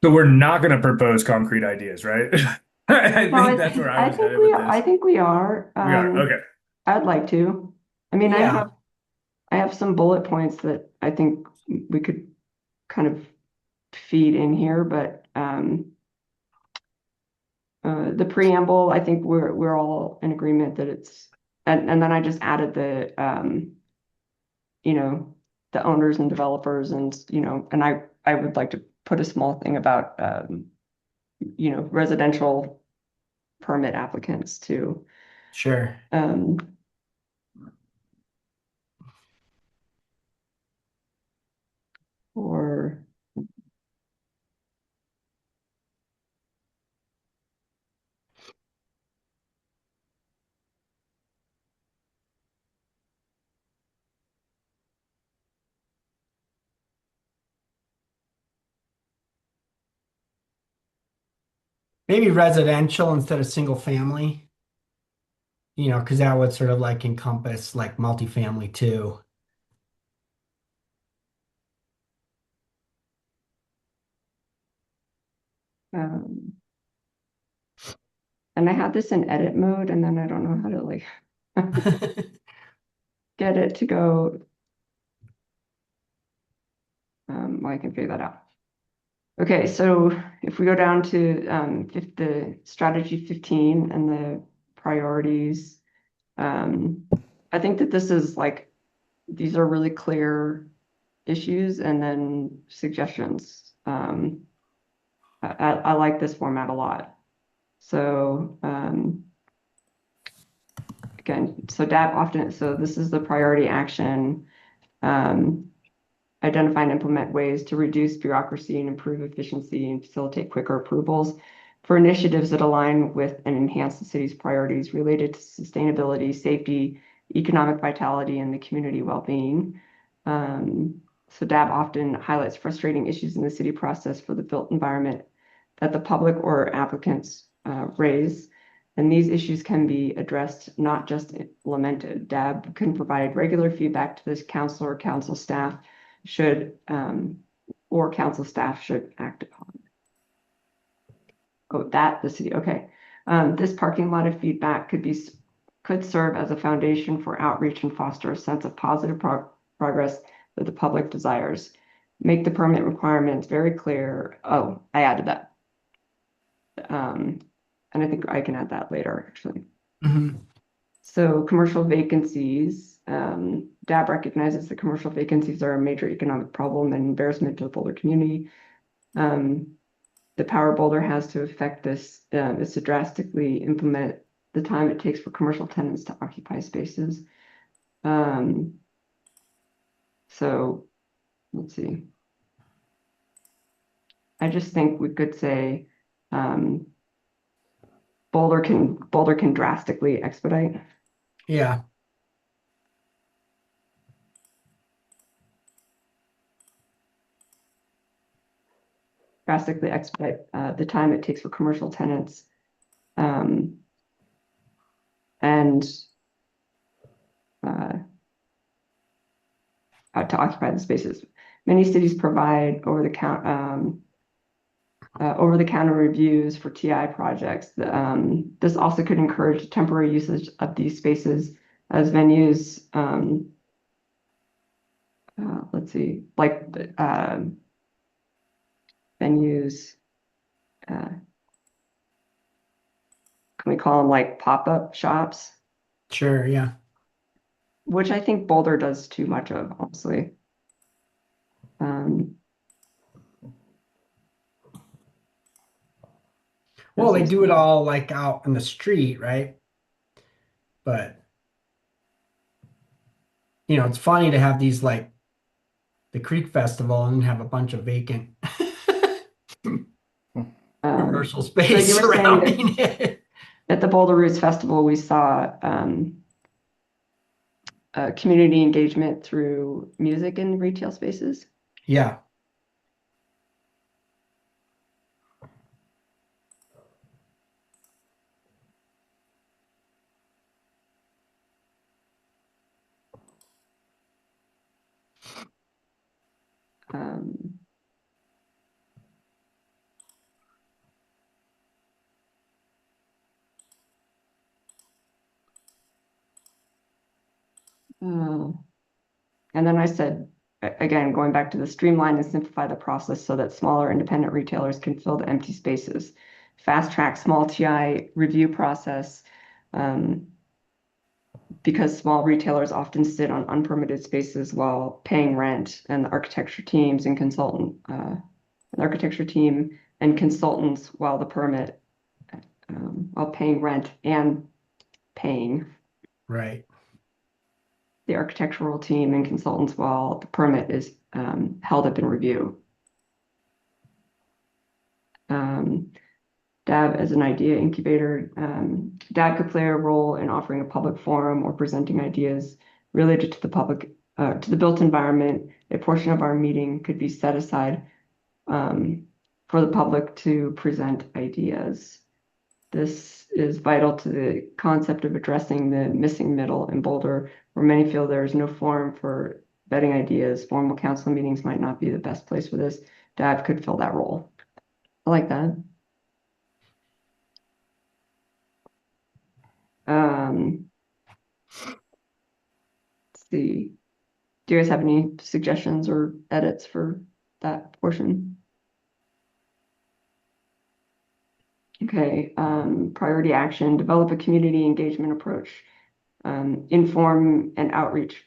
So we're not going to propose concrete ideas, right? I No, think that's where I was headed with I this. think we are. We are, okay. I'd like to. I mean, Yeah. I have some bullet points that I think we could kind of feed in here, but the preamble, I think we're all in agreement that it's, and then I just added the the owners and developers, and and I would like to put a small thing about residential permit applicants too. Sure. Or Maybe residential instead of single family, because that would sort of like encompass like multifamily too. and I had this in edit mode, and then I don't know how to like get it to go. Well, I can figure that out. Okay, so if we go down to the strategy 15 and the priorities, I think that this is like, these are really clear issues and then suggestions. I like this format a lot. So again, so DAB often, so this is the priority action. Identify and implement ways to reduce bureaucracy and improve efficiency and facilitate quicker approvals for initiatives that align with and enhance the city's priorities related to sustainability, safety, economic vitality, and the community well-being. So DAB often highlights frustrating issues in the city process for the built environment that the public or applicants raise. And these issues can be addressed, not just lamented. DAB can provide regular feedback to this council or council staff or council staff should act upon. Oh, that the city, okay. This parking lot of feedback could serve as a foundation for outreach and foster a sense of positive progress that the public desires. Make the permit requirements very clear. Oh, I added that. And I think I can add that later, actually. Mhm. So commercial vacancies, DAB recognizes that commercial vacancies are a major economic problem and embarrassment to the Boulder community. The power Boulder has to affect this is to drastically implement the time it takes for commercial tenants to occupy spaces. So let's see. I just think we could say Boulder can drastically expedite. Yeah. Drastically expedite the time it takes for commercial tenants and to occupy the spaces. Many cities provide over-the-counter reviews for TI projects. This also could encourage temporary usage of these spaces as venues. Let's see, like venues. Can we call them like pop-up shops? Sure. Yeah. Which I think Boulder does too much of, honestly. Well, they do it all like out in the street, right? But it's funny to have these like the Creek Festival and have a bunch of vacant commercial So space you were saying surrounding it. at the Boulder Roots Festival, we saw community engagement through music in retail spaces. Yeah. And then I said, again, going back to the streamline and simplify the process so that smaller independent retailers can fill the empty spaces. Fast track small TI review process because small retailers often sit on unpermitted spaces while paying rent, and the architecture teams and architecture team and consultants while paying rent and paying. Right. The architectural team and consultants while the permit is held up in review. DAB as an idea incubator. DAB could play a role in offering a public forum or presenting ideas related to the built environment. A portion of our meeting could be set aside for the public to present ideas. This is vital to the concept of addressing the missing middle in Boulder, where many feel there is no forum for vetting ideas. Formal council meetings might not be the best place for this. DAB could fill that role. I like that. Let's see. Do you guys have any suggestions or edits for that portion? Okay, priority action, develop a community engagement approach, inform and outreach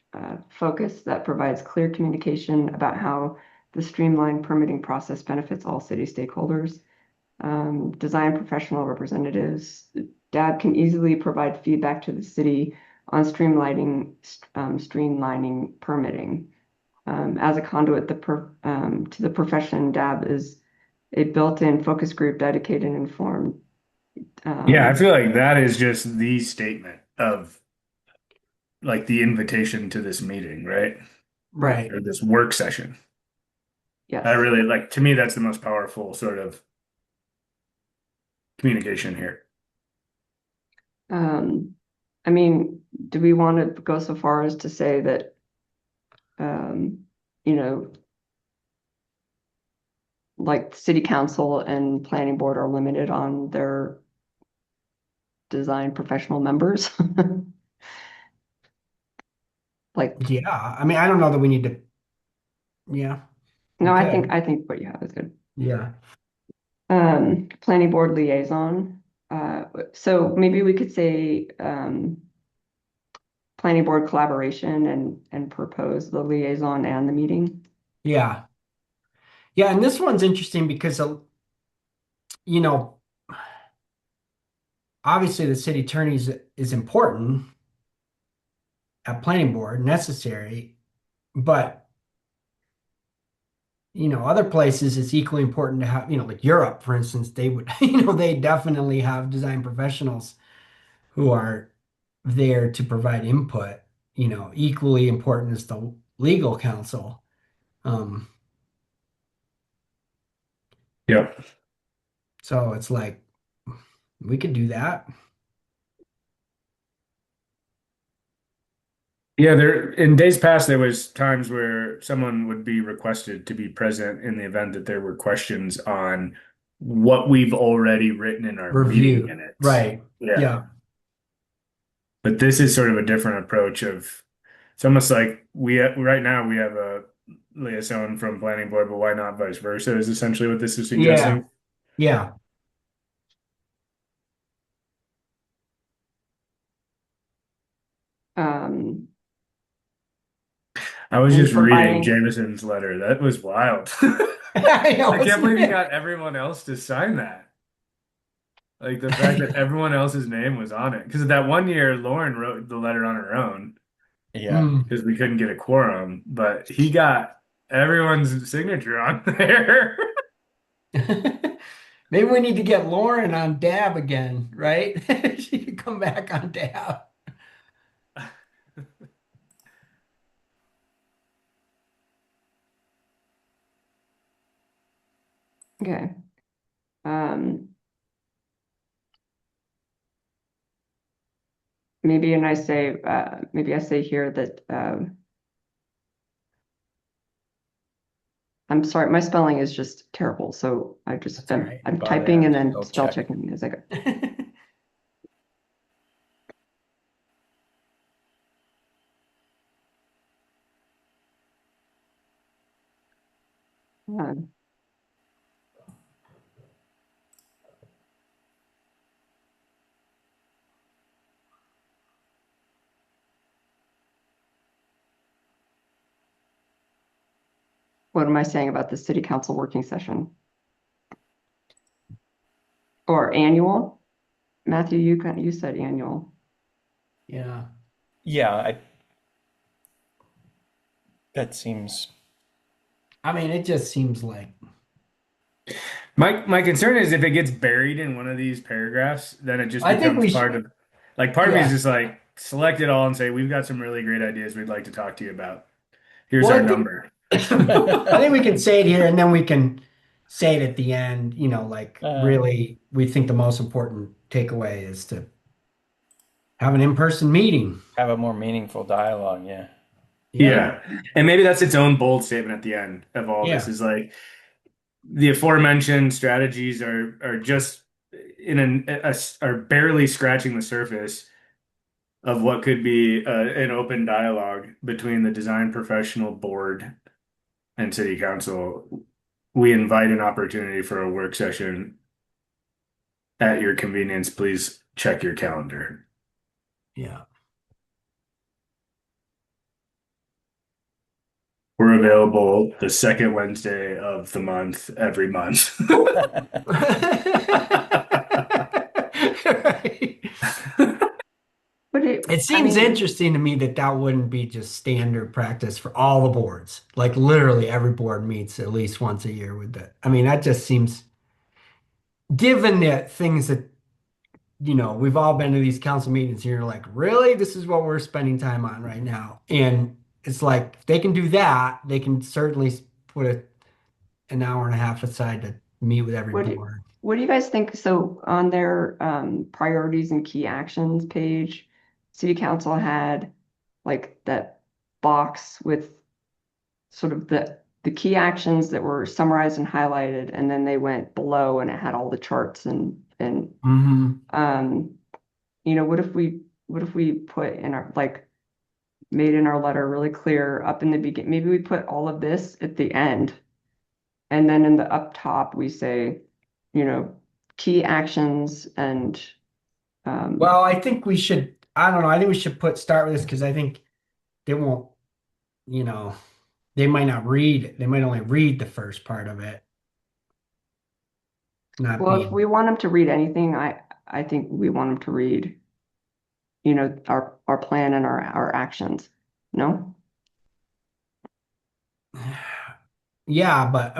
focus that provides clear communication about how the streamlined permitting process benefits all city stakeholders. Design professional representatives. DAB can easily provide feedback to the city on streamlining permitting. As a conduit to the profession, DAB is a built-in focus group dedicated and informed. Yeah, I feel like that is just the statement of like the invitation to this meeting, right? Right. Or this work session. Yes. I really like, to me, that's the most powerful sort of communication here. I mean, do we want to go so far as to say that, like city council and planning board are limited on their design professional members? Like, Yeah, I mean, I don't know that we need to. Yeah, no, I think okay. what you have is good. Yeah. Planning board liaison. So maybe we could say planning board collaboration and propose the liaison and the meeting. Yeah. Yeah, and this one's interesting because you know, obviously the city attorney is important at planning board, necessary, but other places it's equally important to have, like Europe, for instance, they would, they definitely have design professionals who are there to provide input, equally important as the legal counsel. Um, Yep. so it's like we could do that. Yeah, there in days past there was times where someone would be requested to be present in the event that there were questions on what we've already written in our meeting Review. minutes. Right. Yeah. Yeah. But this is sort of a different approach of it's almost like right now we have a liaison from planning board, but why not vice versa is essentially what this is Yeah. suggesting. Yeah. Um, I was and just reading providing, Jameson's letter. That was wild. I know, I can't isn't believe he it? got everyone else to sign that. Like the fact that everyone else's name was on it. Because that one year, Lauren wrote the letter on her own Yeah. Mm. because we couldn't get a quorum, but he got everyone's signature on there. Maybe we need to get Lauren on Dab again, right? She could come back on Dab. okay. Um, maybe maybe I say here that I'm sorry, my spelling is just terrible. So That's all right. I'm By typing and that, then spell spell check. checking as I go. Um, what am I saying about the city council working session or annual? Matthew, you said annual. Yeah. Yeah, that seems. I mean, it just seems like, My concern is if it gets buried in one of these paragraphs, then it just I think becomes we should, part of like part of me is yeah. just like select it all and say we've got some really great ideas we'd like to talk to you about. Here's Well, our I think, number. I think we can say it here and then we can say it at the end, like Uh, really, we think the most important takeaway is to have an in-person meeting. have a more meaningful dialogue. Yeah. Yeah. Yeah. And maybe that's its own bold statement at the end of all this Yeah. is like the aforementioned strategies are just are barely scratching the surface of what could be an open dialogue between the design professional board and city council. We invite an opportunity for a work session at your convenience. Please check your calendar. Yeah. We're available the second Wednesday of the month every month. Right. But It I seems mean, interesting to me that that wouldn't be just standard practice for all the boards. Like literally every board meets at least once a year with that. I mean, that just seems, given that things that, we've all been to these council meetings and you're like, really? This is what we're spending time on right now. And it's like, if they can do that, they can certainly put an hour and a half aside to meet with every what do, board. what do you guys think? So on their priorities and key actions page, city council had like that box with sort of the key actions that were summarized and highlighted, and then they went below and it had all the charts and Hmm. what if we put in our like made in our letter really clear up in the beginning. Maybe we put all of this at the end. And then in the up top, we say, key actions and Well, I think we should, I don't know, I think we should start with this because I think they won't, you know, they might not read, they might only read the first part of it. Not well, if being, we want them to read anything, I think we want them to read, our plan and our actions. No? yeah, but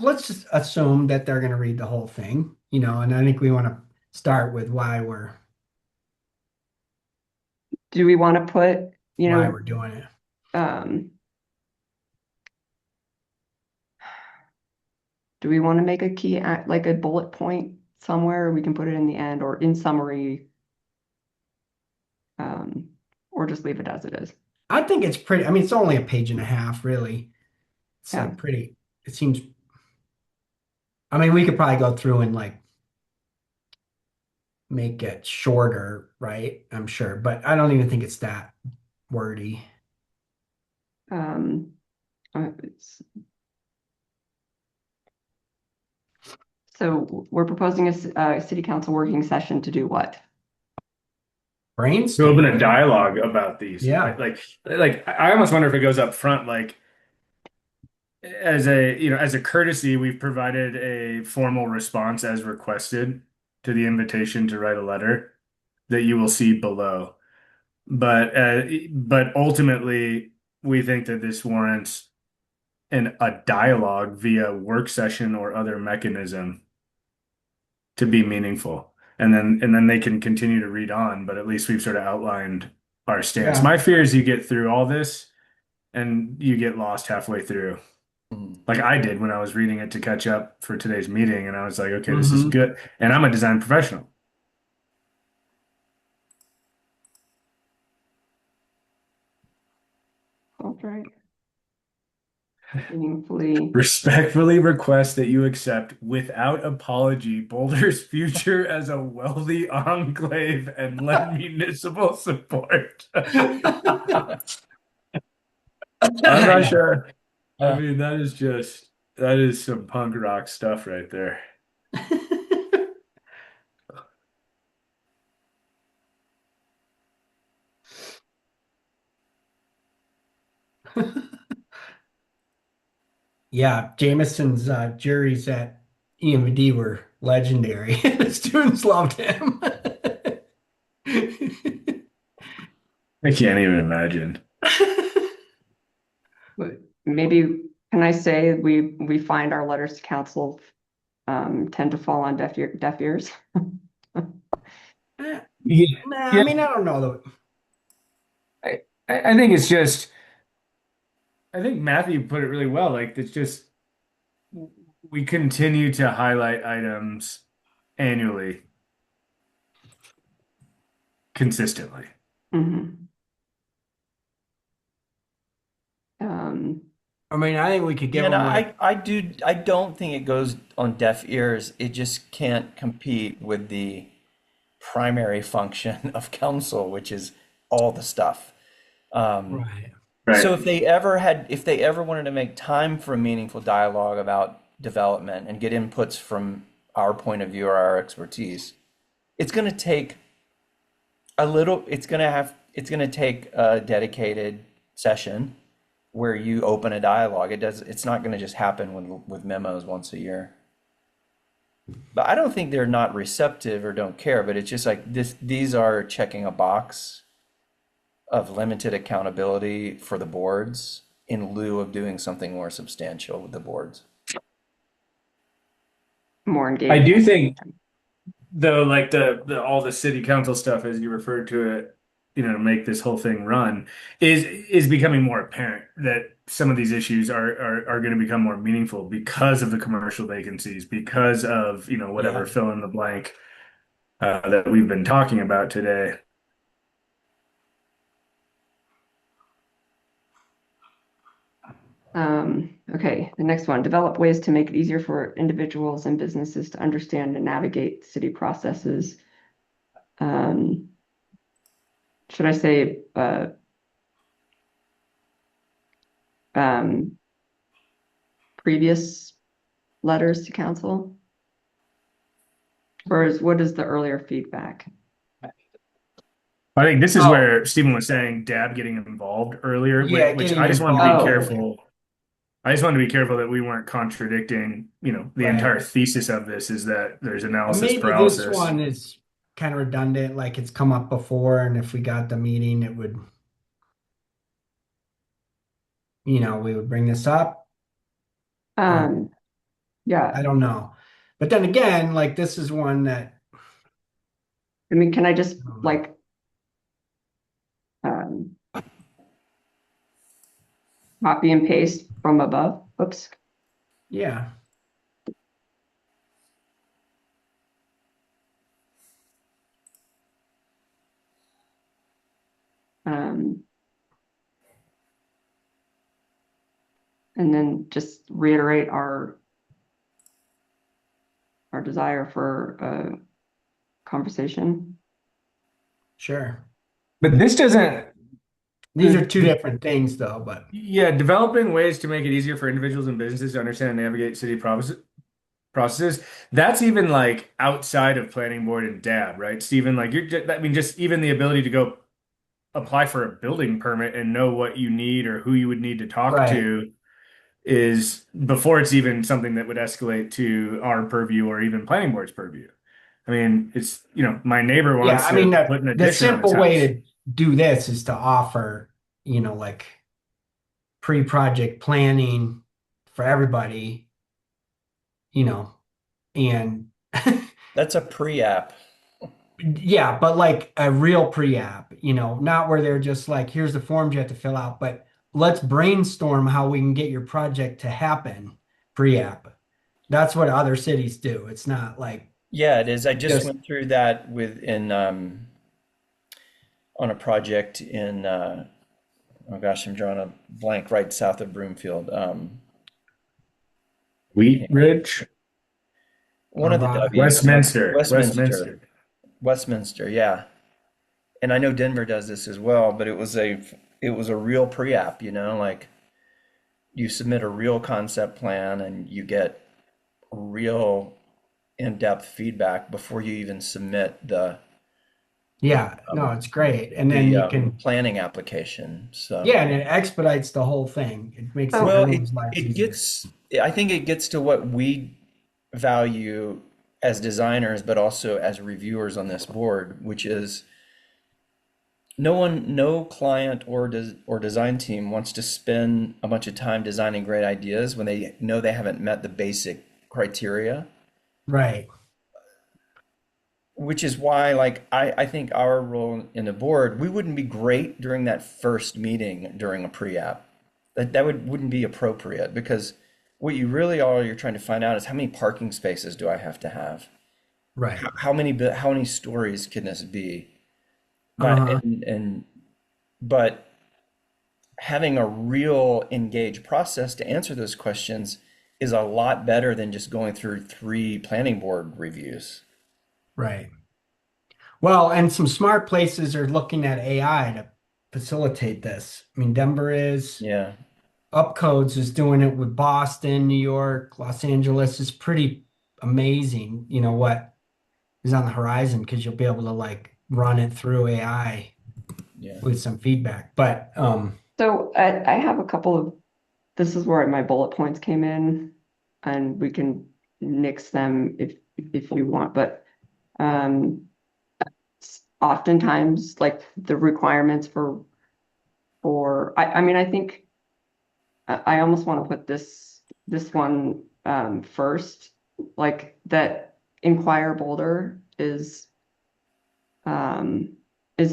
let's just assume that they're going to read the whole thing, and I think we want to start with Do we want to put, why we're doing it. Do we want to make a key act like a bullet point somewhere? We can put it in the end or in summary, or just leave it as it is. I think it's pretty, I mean, it's only a page and a half, really. It's Yeah. like pretty, it seems, I mean, we could probably go through and like make it shorter, right? I'm sure, but I don't even think it's that wordy. It's- So we're proposing a city council working session to do what? To Brainstorm. open a dialogue about these. Yeah. Like I almost wonder if it goes up front, like as a courtesy, we've provided a formal response as requested to the invitation to write a letter that you will see below. But ultimately, we think that this warrants a dialogue via work session or other mechanism to be meaningful. And then they can continue to read on, but at least we've sort of outlined our stance. Yeah. My fear is you get through all this and you get lost halfway through. Like I did when I was reading it to catch up for today's meeting, and I was like, okay, this is Mhm. good. And I'm a design professional. That's right. Meaningfully. Respectfully request that you accept without apology Boulder's future as a wealthy enclave and lend municipal support. I'm not sure. I mean, that is some punk rock stuff right there. Yeah, Jameson's juries at EMD were legendary. The students loved him. I can't even imagine. Maybe, can I say we find our letters to council tend to fall on deaf ears? Yeah. Nah, Yeah. I mean, I don't know though. I think it's just, I think Matthew put it really well. Like, it's just, we continue to highlight items annually, consistently. Mhm. I mean, I think we could give Yeah, them no, like, I don't think it goes on deaf ears. It just can't compete with the primary function of council, which is all the stuff. right. Right. So if they ever wanted to make time for a meaningful dialogue about development and get inputs from our point of view or our expertise, it's going to take it's going to take a dedicated session where you open a dialogue. It's not going to just happen with memos once a year. But I don't think they're not receptive or don't care, but it's just like these are checking a box of limited accountability for the boards in lieu of doing something more substantial with the boards. More engaged. I do think, though, like the all the city council stuff, as you referred to it, to make this whole thing run, is becoming more apparent that some of these issues are going to become more meaningful because of the commercial vacancies, because of whatever Yeah. fill in the blank that we've been talking about today. Okay, the next one, develop ways to make it easier for individuals and businesses to understand and navigate city processes. Should I say previous letters to council? Or what is the earlier feedback? I think this is Oh. where Stephen was saying Dab getting involved earlier, Yeah, which getting I just wanted to be involved. careful. I just wanted to be careful that we weren't contradicting, the Right. entire thesis of this is that there's analysis Maybe paralysis. this one is kind of redundant, like it's come up before, and if we got the meeting, it would, we would bring this up. I Yeah, don't know. But then again, like this is one that, I mean, can I just I don't know. like um, copy and paste from above? Oops. Yeah. Um, and then just reiterate our desire for a conversation. Sure. But this doesn't, These are two different things though, but yeah, developing ways to make it easier for individuals and businesses to understand and navigate city processes. That's even like outside of planning board and DAB, right, Stephen? Like just even the ability to go apply for a building permit and know what you need or who you would need to talk right. to is before it's even something that would escalate to our purview or even planning board's purview. I mean, it's, my neighbor Yeah, wants I mean, to put an the addition on his simple way house. to do this is to offer, like pre-project planning for everybody, and That's a pre-app. yeah, but like a real pre-app, not where they're just like, here's the forms you have to fill out, but let's brainstorm how we can get your project to happen pre-app. That's what other cities do. It's not like Yeah, it is. I just just went through that on a project in oh gosh, I'm drawing a blank right south of Broomfield. Wheat Ridge, One of the Arvada. W's. Westminster, Westminster. Westminster. Westminster, yeah. And I know Denver does this as well, but it was a real pre-app, like you submit a real concept plan and you get real in-depth feedback before you even submit Yeah, no, it's great. And then you can, planning application. So, yeah, and it expedites the whole thing. It makes Oh. well, everyone's lives easier. I think it gets to what we value as designers, but also as reviewers on this board, which is no client or design team wants to spend a bunch of time designing great ideas when they know they haven't met the basic criteria. Right. Which is why, like, I think our role in the board, we wouldn't be great during that first meeting during a pre-app. That wouldn't be appropriate because what you really are, you're trying to find out is how many parking spaces do I have to have? Right. How many stories can this be? Uh-huh. But having a real engaged process to answer those questions is a lot better than just going through 3 planning board reviews. Right. Well, and some smart places are looking at AI to facilitate this. I mean, Denver is, Yeah. Upcodes is doing it with Boston, New York, Los Angeles is pretty amazing, what is on the horizon because you'll be able to like run it through AI Yeah. with some feedback. But So I have a couple of, this is where my bullet points came in, and we can nix them if you want, but oftentimes like the requirements I mean, I think I almost want to put this one first, like that Inquire Boulder is the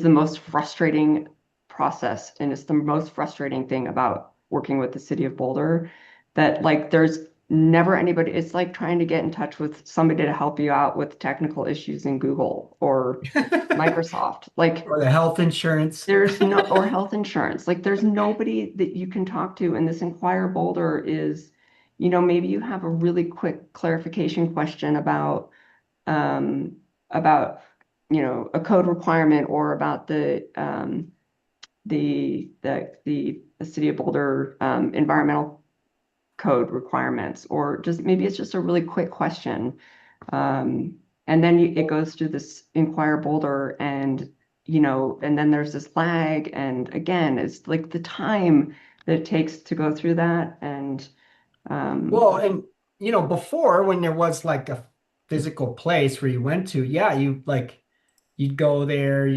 most frustrating process, and it's the most frustrating thing about working with the city of Boulder, that like there's never anybody. It's like trying to get in touch with somebody to help you out with technical issues in Google or Microsoft. Like or the health insurance. there's no, or health insurance. Like there's nobody that you can talk to. And this Inquire Boulder is, maybe you have a really quick clarification question about, a code requirement or about the City of Boulder environmental code requirements, or just maybe it's just a really quick question. And then it goes to this Inquire Boulder, and and then there's this lag, and again, it's like the time that it takes to go through that, and Well, and before when there was like a physical place where you went to, yeah, you'd go there,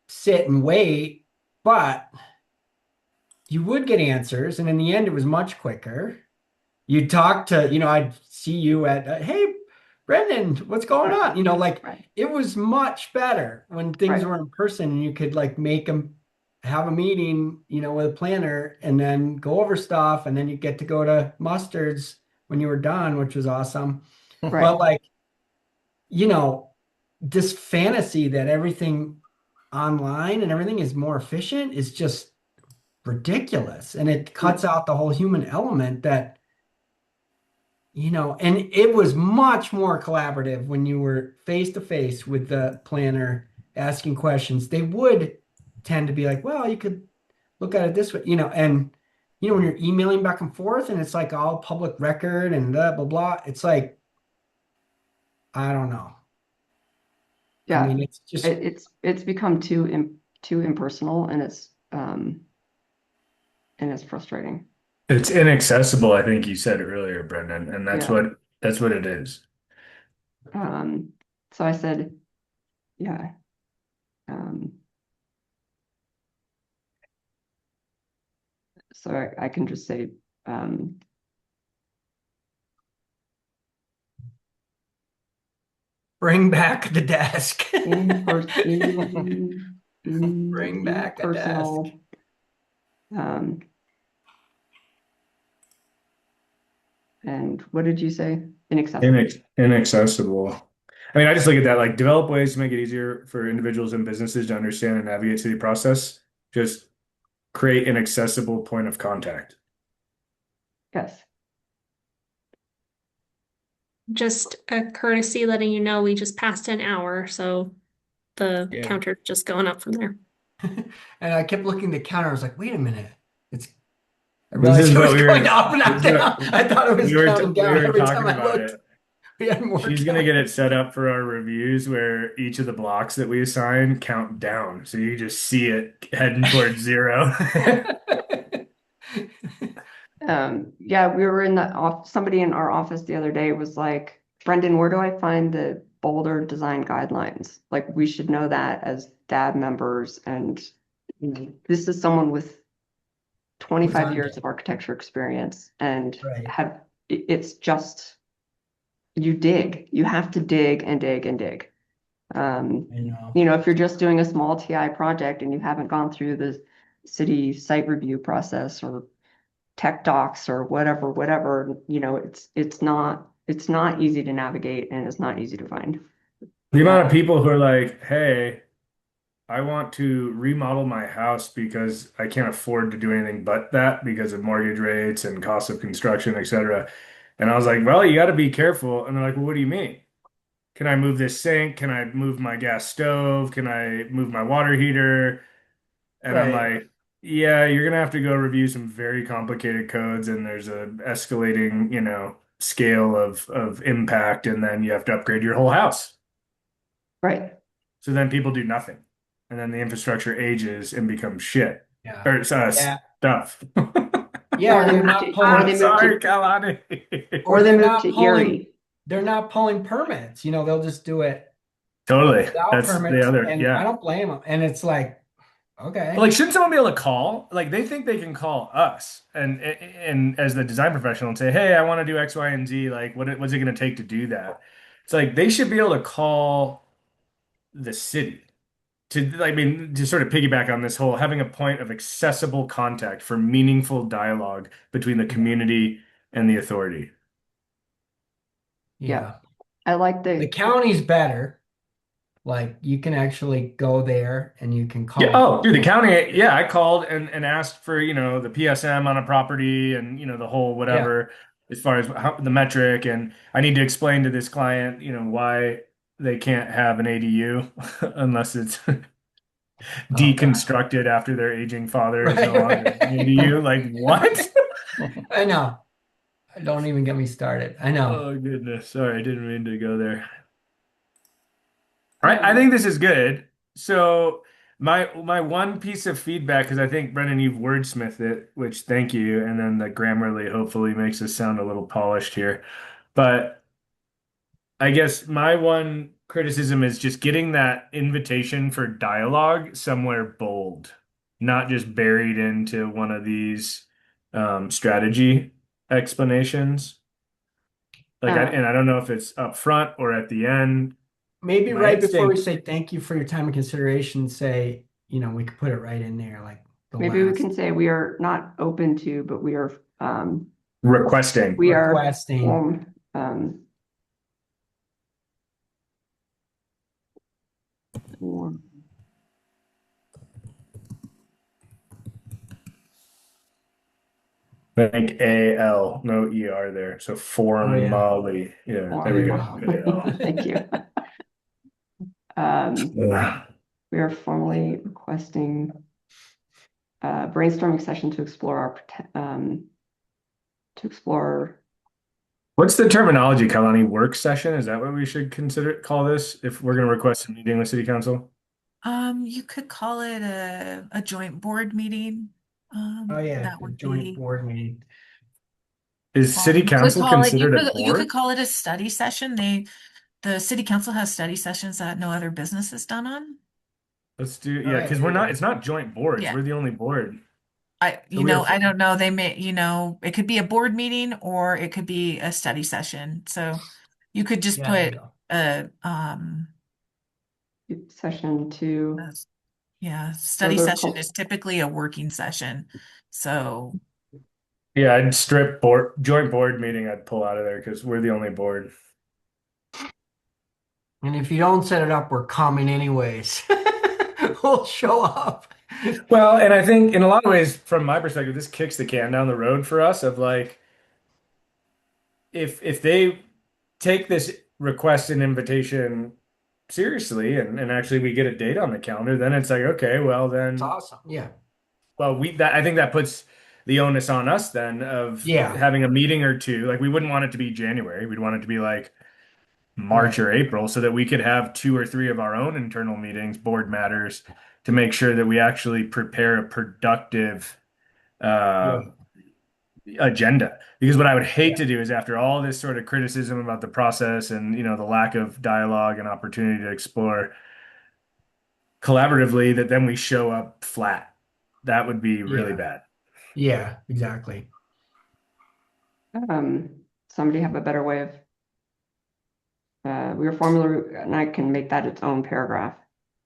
sit and wait, but you would get answers, and in the end, it was much quicker. You'd talk to, I'd see you at, hey, Brendan, what's going on? right, It was much better when things right, were in person and you could like make them have a meeting, with a planner and then go over stuff. And then you get to go to Mustard's when you were done, which was awesome. right. But like, this fantasy that everything online and everything is more efficient is just ridiculous. And it cuts out the whole human element that, and it was much more collaborative when you were face to face with the planner asking questions. They would tend to be like, well, you could look at it this way, and when you're emailing back and forth and it's like all public record and blah blah blah, it's like, I don't know. I Yeah, mean, it's just it's become too impersonal, and it's frustrating. It's inaccessible, I think you said earlier, Brendan, and Yeah. that's what it is. So I said, yeah. So I can just say, bring back the desk. in person, Bring back a desk. personal. And what did you say? Inaccessible. Inaccessible. I mean, I just look at that like develop ways to make it easier for individuals and businesses to understand and navigate city process. Just create an accessible point of contact. Yes. Just a courtesy letting you know we just passed an hour, so the Yeah. counter just going up from there. And I kept looking at the counter. I was like, wait a minute. I This realized is it what was we were- going up and not this is down. what- I thought it was we were counting down every talking time I about looked. it. We had more She's gonna counting. get it set up for our reviews where each of the blocks that we assign count down. So you just see it heading towards zero. Yeah, we were in the off. Somebody in our office the other day was like, Brendan, where do I find the Boulder design guidelines? Like, we should know that as DAB members. And this is someone with 25 on years it. of architecture experience, and Right. it's just, you have to dig and dig and dig. I know. If you're just doing a small TI project and you haven't gone through the city site review process or tech docs or whatever, it's not easy to navigate, and it's not easy to find. The amount of people who are like, hey, I want to remodel my house because I can't afford to do anything but that because of mortgage rates and cost of construction, etc. And I was like, well, you got to be careful. And they're like, well, what do you mean? Can I move this sink? Can I move my gas stove? Can I move my water heater? And I'm Right. like, yeah, you're gonna have to go review some very complicated codes, and there's a escalating, scale of impact, and then you have to upgrade your whole house. Right. So then people do nothing, and then the infrastructure ages and becomes shit Yeah. or Yeah. stuff. Yeah, Or they they're move not to- or pulling. they move Sorry, to- Kalani. Or they they're move not to pulling. Erie. They're not pulling permits. They'll just do it Totally. without That's permits, the other, and yeah. I don't blame them. And it's like, okay. Like, shouldn't someone be able to call? Like, they think they can call us and as the design professional and say, "Hey, I want to do X, Y, and Z. Like, what's it going to take to do that?" It's like they should be able to call the city to sort of piggyback on this whole having a point of accessible contact for meaningful dialogue between the community and the authority. Yeah. I like The county's better. Like you can actually go there and you can call. Yeah. Oh, dude, the county. Yeah, I called and asked for, the PSM on a property and, the whole whatever as far as the metric. And I need to explain to this client, why they can't have an ADU unless it's God. deconstructed after their aging father is no longer Right. into you. Like, what? I know. Don't even get me started. I know. Oh, goodness. Sorry, I didn't mean to go there. All right, I think this is good. So my one piece of feedback, because I think Brendan, you've wordsmithed it, which thank you, and then the Grammarly hopefully makes us sound a little polished here. But I guess my one criticism is just getting that invitation for dialogue somewhere bold, not just buried into one of these strategy explanations. Like, Uh, and I don't know if it's up front or at the end. Maybe My right before we instinct, say thank you for your time and consideration, say, we could put it right in there, like the maybe we last can say we are not open to, but requesting. we are requesting. Form- Like AL, no ER there. So Oh yeah. formally. Yeah, there we go. formally. Thank you. Ugh. We are formally requesting a brainstorming session to explore What's the terminology, Kalani? Work session? Is that what we should call this if we're going to request a meeting with City Council? You could call it a joint board meeting. Oh yeah, That the would joint be. board meeting. Is City You could Council call it, considered a you could board? call it a study session. The city council has study sessions that no other business is done on. Let's do, Oh yeah, yeah, because there we're you not, go. it's not joint boards. Yeah. We're the only board. So I don't know. They may, it could be a board meeting or it could be a study session. So you could just Yeah, there you put go. session to study further session is typically a working session. So Yeah, I'd strip joint board meeting, I'd pull out of there because we're the only board. And if you don't set it up, we're coming anyways. We'll show up. Well, and I think in a lot of ways, from my perspective, this kicks the can down the road for us of like, if they take this request and invitation seriously and actually we get a date on the calendar, then it's like, okay, well It's then, awesome. Yeah. well, I think that puts the onus on us then of Yeah. having a meeting or two. Like we wouldn't want it to be January. We'd want it to be like March Right. or April so that we could have two or three of our own internal meetings, board matters, to make sure that we actually prepare a productive uh, Yeah. agenda. Because what I would hate to do is after all this sort of criticism about the process and the lack of dialogue and opportunity to explore collaboratively, that then we show up flat. That would be really Yeah. bad. Yeah, exactly. somebody have a better way of we are formally, and I can make that its own paragraph.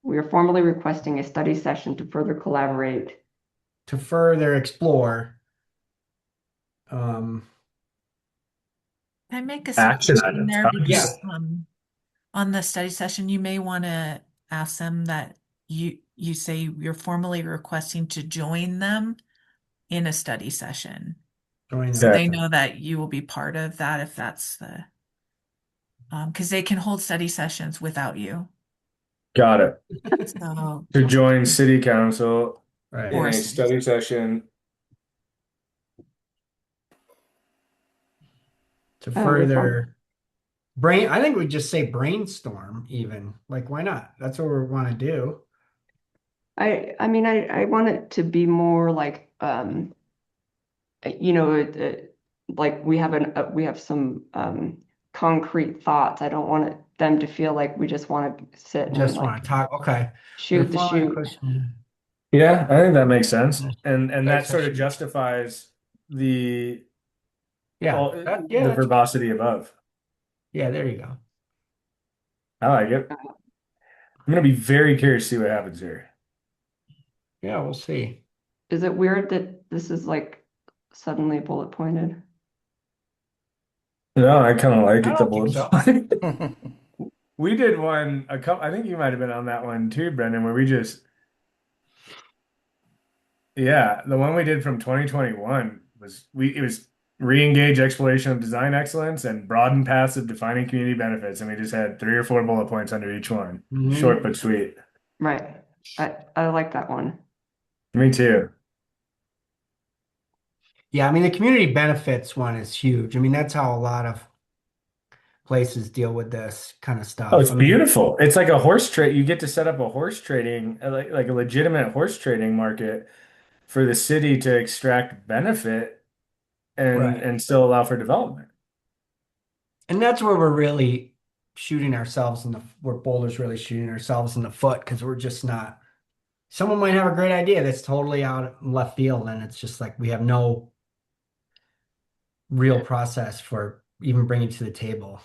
We are formally requesting a study session to further collaborate. To further explore. Um, can I make a Action suggestion items. there? yeah. Because on the study session, you may want to ask them that you say you're formally requesting to join them in a study session. Join So them. they know that you will be part of that if that's the because they can hold study sessions without you. Got it. So To join City Council Right. in Or a study session. To further I think we just say brainstorm even. Like, why not? That's what we want to do. I mean, I want it to be more like, like we have some concrete thoughts. I don't want them to feel like we just want to sit and Just like want to talk. Okay. shoot the Following shoot. question. Yeah, I think that makes sense. And Study that sort of session. justifies the Yeah. the that's- verbosity above. yeah, there you go. I like it. I'm gonna be very curious to see what happens here. Yeah, we'll see. Is it weird that this is like suddenly bullet pointed? No, I kind of like I it, the don't think bullet so. point. We did one a couple, I think you might have been on that one too, Brendan, where yeah, the one we did from 2021 it was re-engage exploration of design excellence and broaden paths of defining community benefits. And we just had 3 or 4 bullet points under each one. Mhm. Short but sweet. Right. I like that one. Me too. Yeah, I mean the community benefits one is huge. I mean that's how a lot of places deal with this kind of Oh, stuff. it's I mean, beautiful. It's like a horse trade. You get to set up a horse trading, like a legitimate horse trading market for the city to extract benefit and right. and still allow for development. And that's where we're really shooting ourselves in the where Boulder's really shooting ourselves in the foot because we're just not. Someone might have a great idea that's totally out in left field, and it's just like we have no real process for even bringing to the table.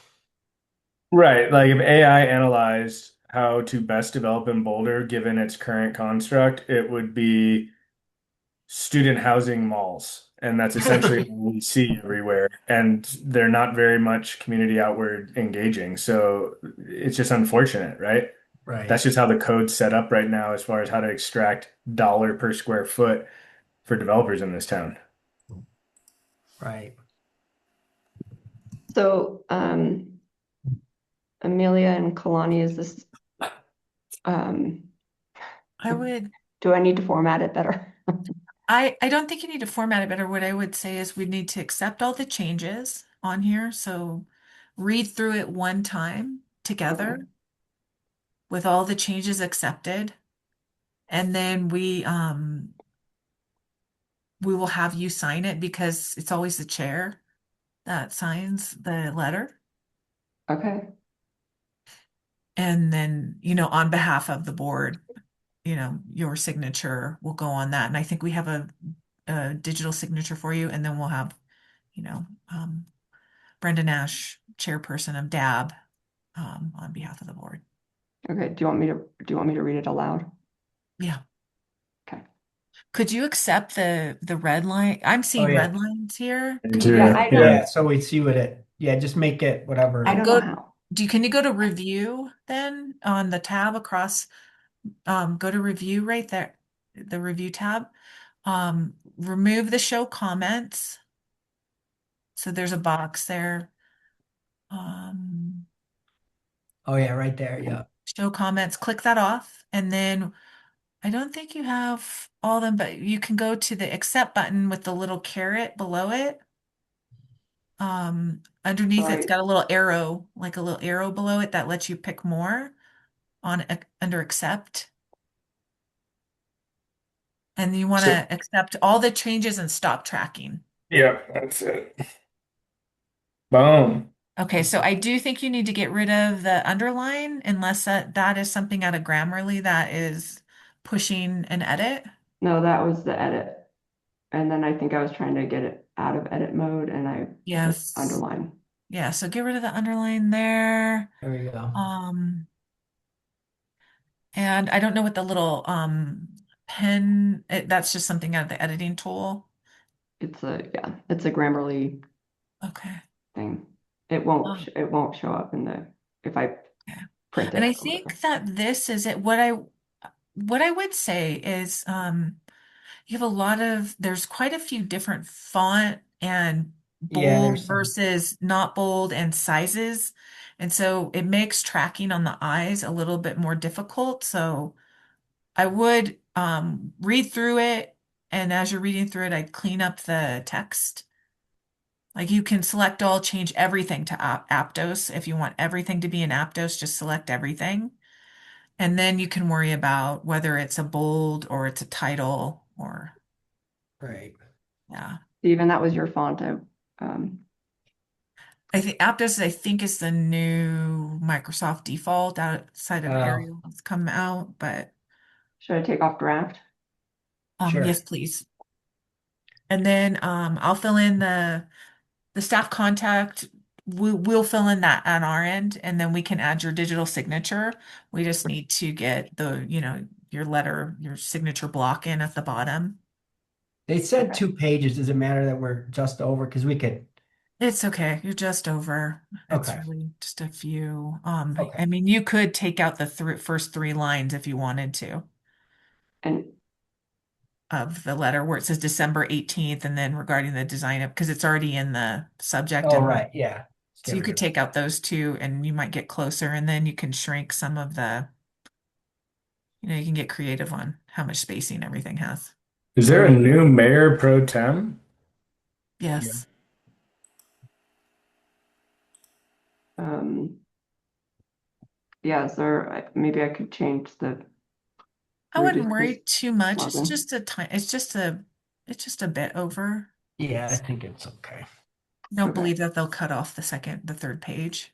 Right. Like if AI analyzed how to best develop in Boulder given its current construct, it would be student housing malls. And that's essentially what we see everywhere. And they're not very much community outward engaging. So it's just unfortunate, right? Right, That's just how the code's set up right now as far as how to extract dollar per square foot for developers in this town. right. So, Amelia and Kalani, is this, um, I would, do I need to format it better? I don't think you need to format it better. What I would say is we need to accept all the changes on here. So read through it one time together Okay. with all the changes accepted. And then we will have you sign it because it's always the chair that signs the letter. Okay. And then, on behalf of the board, your signature will go on that. And I think we have a digital signature for you. And then we'll have, you know, um, Brenda Nash, chairperson of DAB, on behalf of the board. Okay. Do you want me to read it aloud? Yeah. Okay. Could you accept the red line? I'm Oh seeing yeah, red lines here. Me Could too. you Yeah, go, I don't, Yeah. so we see what it. Yeah, just make it I whatever. don't know go, how. can you go to review then on the tab across, go to review right there, the review tab. Remove the show comments. So there's a box there. Um, Oh yeah, right there. Yeah. show comments, click that off. And then I don't think you have all them, but you can go to the accept button with the little caret below it. Underneath it's Right. got a little arrow, like a little arrow below it that lets you pick more on under accept. And you want So, to accept all the changes and stop tracking. yeah, that's it. Boom. Okay, so I do think you need to get rid of the underline unless that is something out of Grammarly that is pushing an edit. No, that was the edit. And then I think I was trying to get it out of edit mode and I hit Yes. underline. Yeah, so get rid of the underline there. There we go. And I don't know what the little pen, that's just something out of the editing tool. It's a Grammarly Okay. thing. It won't Um, it won't show up if I yeah. print And it I or think whatever. that this is it. What I would say is you have there's quite a few different font and Yeah, bold there's some. versus not bold and sizes. And so it makes tracking on the eyes a little bit more difficult. So I would read through it, and as you're reading through it, I'd clean up the text. Like you can select all, change everything to Aptos. If you want everything to be in Aptos, just select everything. And then you can worry about whether it's a bold or it's a title or, Right. yeah. Even that was your font. I think Aptos, I think, is the new Microsoft default outside of Oh, Arial. It's come out, but Should I take off draft? yes, sure. please. And then I'll fill in the staff contact. We'll fill in that on our end, and then we can add your digital signature. We just need to get your letter, your signature block in at the bottom. They said Okay. 2 pages. Does it matter that we're just over? Because we could. It's okay. You're just over. It's Okay. really just a few. I Okay. mean, you could take out the first three lines if you wanted to And of the letter where it says December 18th and then regarding the design of because it's already in the subject Oh, and right. Yeah. Let's so get you rid could of it. take out those two and you might get closer and then you can shrink some of the You can get creative on how much spacing everything has. Is there a new mayor pro tem? Yes. Yeah, is there, maybe I could change the I wouldn't reduce worry this too much. It's login. just a time. It's just a bit over. Yeah, I think it's okay. Don't Okay. believe that they'll cut off the third page.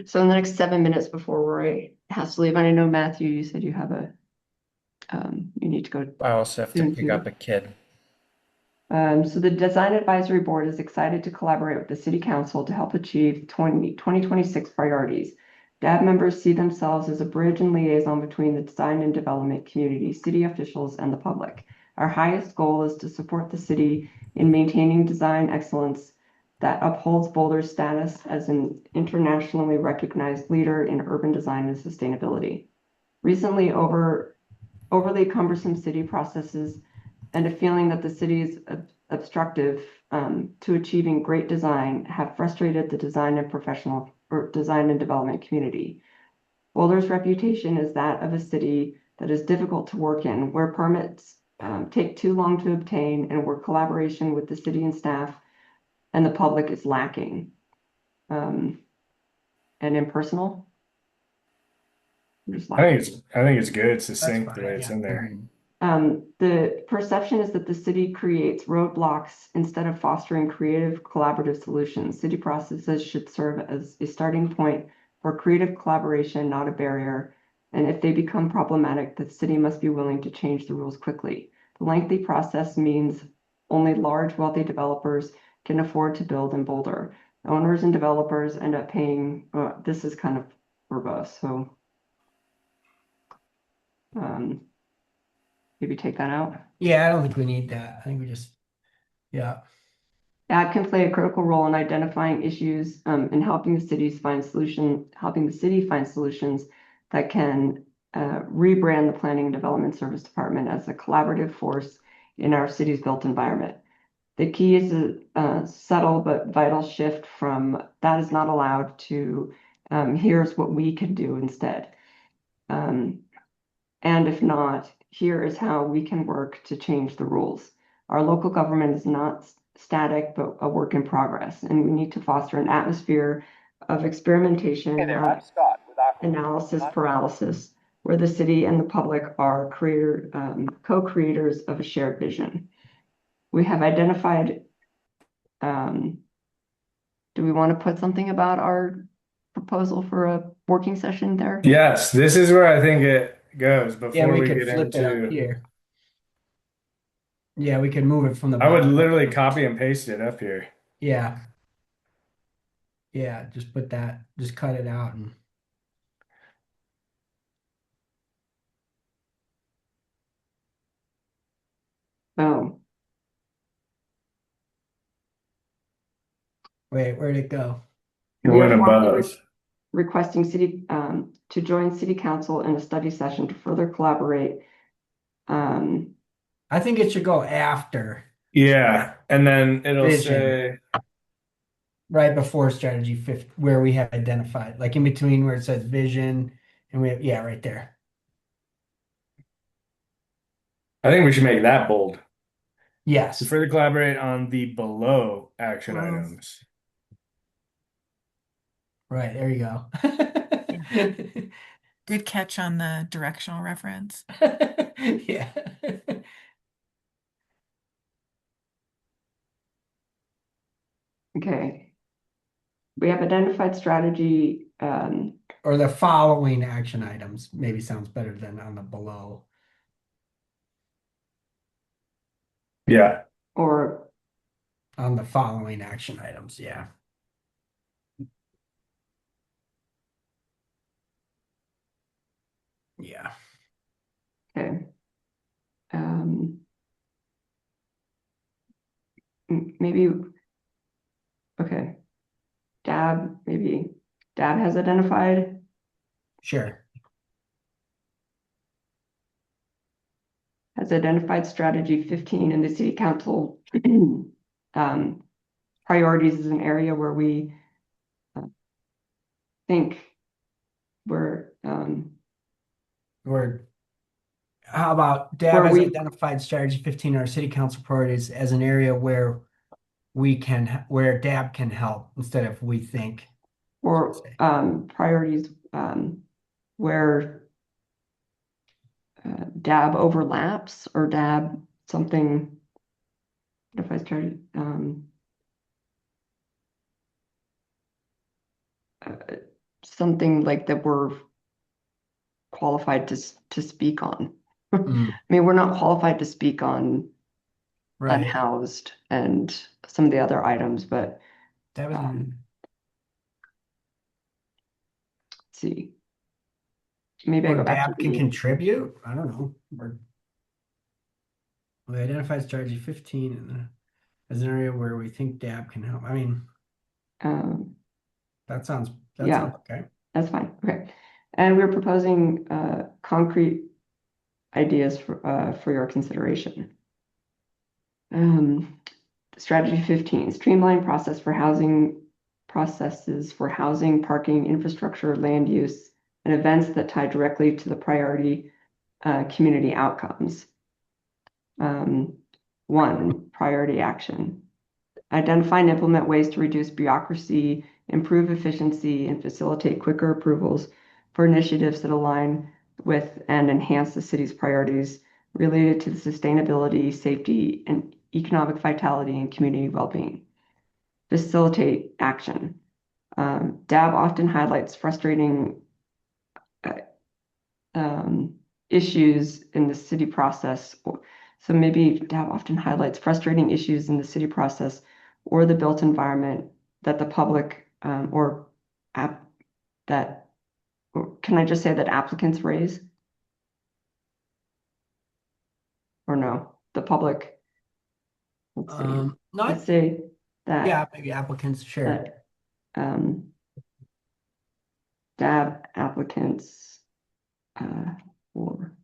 So in the next 7 minutes before Roy has to leave, and I know Matthew, you said you have you need to go I also have to soon pick too. up a kid. So the Design Advisory Board is excited to collaborate with the City Council to help achieve 2026 priorities. DAB members see themselves as a bridge and liaison between the design and development community, city officials, and the public. Our highest goal is to support the city in maintaining design excellence that upholds Boulder's status as an internationally recognized leader in urban design and sustainability. Recently, overly cumbersome city processes and a feeling that the city is obstructive to achieving great design have frustrated the design and development community. Boulder's reputation is that of a city that is difficult to work in, where permits take too long to obtain, and where collaboration with the city and staff and the public is lacking and impersonal. Just I lacking. think it's good, succinct the fine, way it's yeah. in there. The perception is that the city creates roadblocks instead of fostering creative, collaborative solutions. City processes should serve as a starting point for creative collaboration, not a barrier. And if they become problematic, the city must be willing to change the rules quickly. The lengthy process means only large, wealthy developers can afford to build in Boulder. Owners and developers end up paying, this is kind of verbose, so maybe take that out. Yeah, I don't think we need that. I think we just, yeah. DAB can play a critical role in identifying issues and helping the city find solutions that can rebrand the Planning and Development Service Department as a collaborative force in our city's built environment. The key is a subtle but vital shift from that is not allowed to here's what we can do instead. And if not, here is how we can work to change the rules. Our local government is not static, but a work in progress, and we need to foster an atmosphere of experimentation, Hey there, not I'm Scott with Aqua. analysis paralysis, where the city and the public are co-creators of a shared vision. We have identified, do we want to put something about our proposal for a working session there? Yes, this is where I think it goes Yeah, before we we could get flip it up into. here. Yeah, we could move it from the I would bottom. literally copy and paste it up here. Yeah. Yeah, just put that, just cut it out and Oh, wait, where'd it go? It We are went formally above. requesting to join city council in a study session to further collaborate. I think it should go after, Yeah, and then it'll Vision. say, right before strategy 50, where we have identified, like in between where it says vision and we have, yeah, right there. I think we should make that bold. Yes. To further collaborate on the below action Wow. items. Right, there you go. Good catch on the directional reference. Yeah. Okay. We have identified strategy, Or the following action items maybe sounds better than on the below. Yeah. or On the following action items, yeah. Yeah. okay. Maybe, okay. Maybe DAB has identified. Sure. Has identified strategy 15 in the city council priorities is an area where we think we're We're how about DAB Where has we, identified strategy 15 in our city council priorities as an area where where DAB can help instead of we think. or priorities where DAB overlaps or DAB something, if I started, uh, something like that we're qualified to speak on. I Mm, mean, we're not qualified to speak on right. unhoused and some of the other items, but That was let's see. Maybe I or go back to DAB can the, contribute. I don't know. Or we identified strategy 15 as an area where we think DAB can help. I mean, um, that sounds yeah, okay. that's fine. Okay. And we're proposing concrete ideas for your consideration. Strategy 15, streamline processes for housing, parking, infrastructure, land use, and events that tie directly to the priority community outcomes. 1, priority action. Identify and implement ways to reduce bureaucracy, improve efficiency, and facilitate quicker approvals for initiatives that align with and enhance the city's priorities related to the sustainability, safety, and economic vitality and community well-being. Facilitate action. DAB often highlights frustrating uh, issues in the city process. So maybe DAB often highlights frustrating issues in the city process or the built environment that the public or app that or can I just say that applicants raise? Or no, the public, let's see, let's Not say yeah, that maybe applicants sure. that DAB applicants uh, or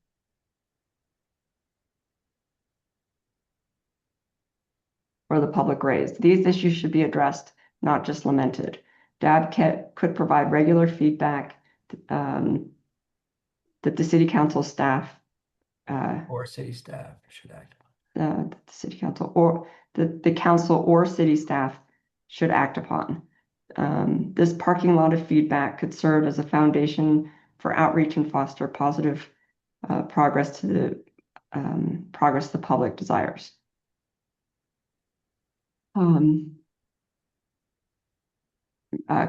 the public raised. These issues should be addressed, not just lamented. DAB could provide regular feedback that the city council staff, Or city staff should act. the city council or the council or city staff should act upon. This parking lot of feedback could serve as a foundation for outreach and foster positive progress the public desires.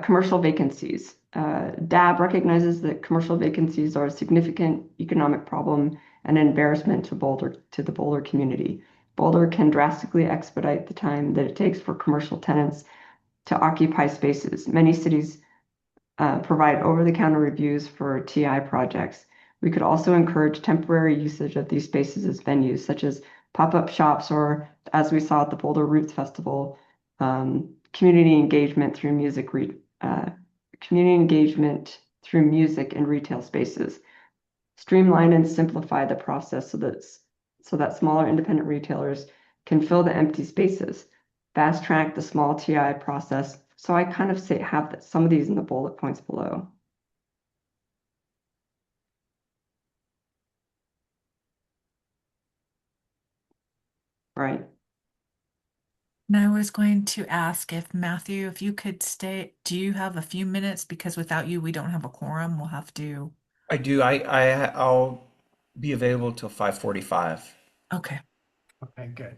Commercial vacancies. DAB recognizes that commercial vacancies are a significant economic problem and embarrassment to the Boulder community. Boulder can drastically expedite the time that it takes for commercial tenants to occupy spaces. Many cities provide over-the-counter reviews for TI projects. We could also encourage temporary usage of these spaces as venues, such as pop-up shops or, as we saw at the Boulder Roots Festival, community engagement through music and retail spaces. Streamline and simplify the process so that smaller independent retailers can fill the empty spaces. Fast track the small TI process. So I kind of have some of these in the bullet points below. Right. And I was going to ask if Matthew, if you could stay, do you have a few minutes? Because without you, we don't have a quorum. We'll have to. I do. I'll be available till 5:45. Okay. Okay, good.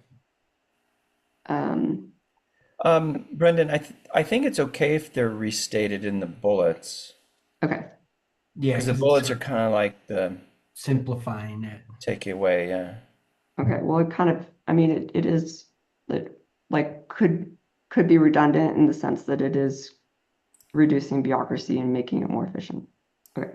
Um, Brendan, I think it's okay if they're restated in the bullets okay. Yeah, because the 'cause bullets it's are kind of like the simplifying it. takeaway. Yeah. Okay. Well, it kind of, I mean, it is like could be redundant in the sense that it is reducing bureaucracy and making it more efficient. Okay.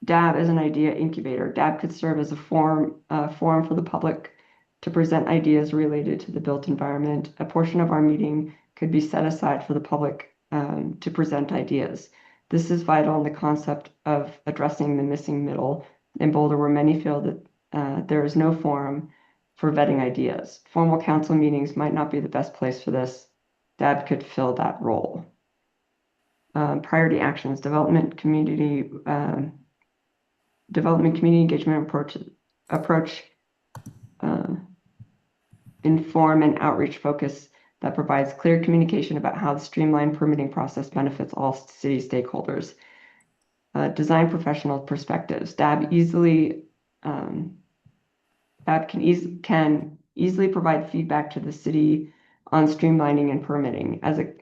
DAB is an idea incubator. DAB could serve as a forum for the public to present ideas related to the built environment. A portion of our meeting could be set aside for the public to present ideas. This is vital in the concept of addressing the missing middle in Boulder, where many feel that there is no forum for vetting ideas. Formal council meetings might not be the best place for this. DAB could fill that role. Priority actions, development, community development community engagement approach uh, inform and outreach focus that provides clear communication about how the streamlined permitting process benefits all city stakeholders. Design professional perspectives. DAB can easily provide feedback to the city on streamlining and permitting. As a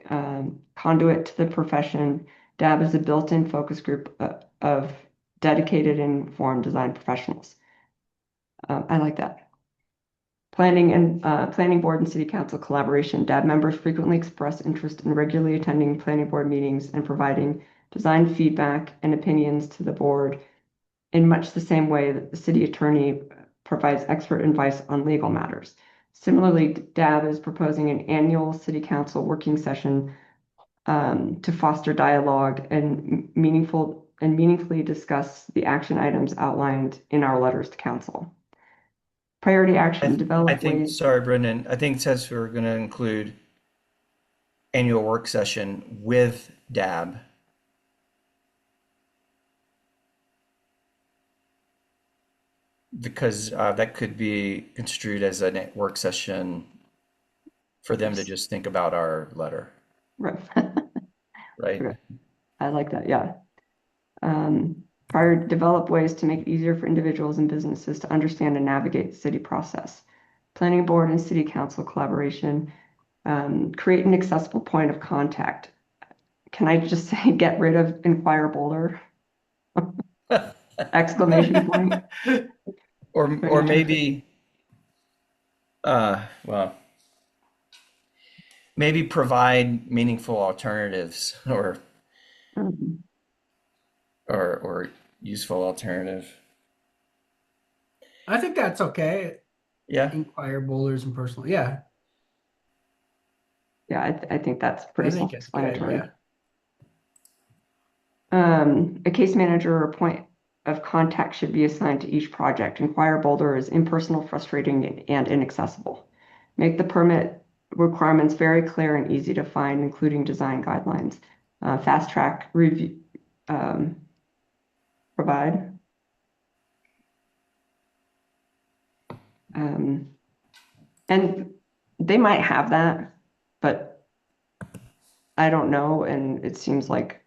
conduit to the profession, DAB is a built-in focus group of dedicated and informed design professionals. I like that. Planning board and city council collaboration. DAB members frequently express interest in regularly attending planning board meetings and providing design feedback and opinions to the board in much the same way that the city attorney provides expert advice on legal matters. Similarly, DAB is proposing an annual city council working session to foster dialogue and meaningfully discuss the action items outlined in our letters to council. Priority action, I develop think, ways. sorry, Brendan, I think it says we're going to include annual work session with DAB. Because that could be construed as a work session for them to just think about our letter, Right. right? Okay. I like that, yeah. Develop ways to make it easier for individuals and businesses to understand and navigate the city process. Planning board and city council collaboration. Create an accessible point of contact. Can I just say get rid of Inquire Boulder? Exclamation point. Or maybe, well, maybe provide meaningful alternatives Um, or useful alternative. I think that's okay. Yeah. Inquire boulders and personal. Yeah, yeah, I think that's I pretty think it's good. self-explanatory. Yeah. A case manager or point of contact should be assigned to each project. Inquire Boulder is impersonal, frustrating, and inaccessible. Make the permit requirements very clear and easy to find, including design guidelines. Fast track review, provide. And they might have that, but I don't know. And it seems like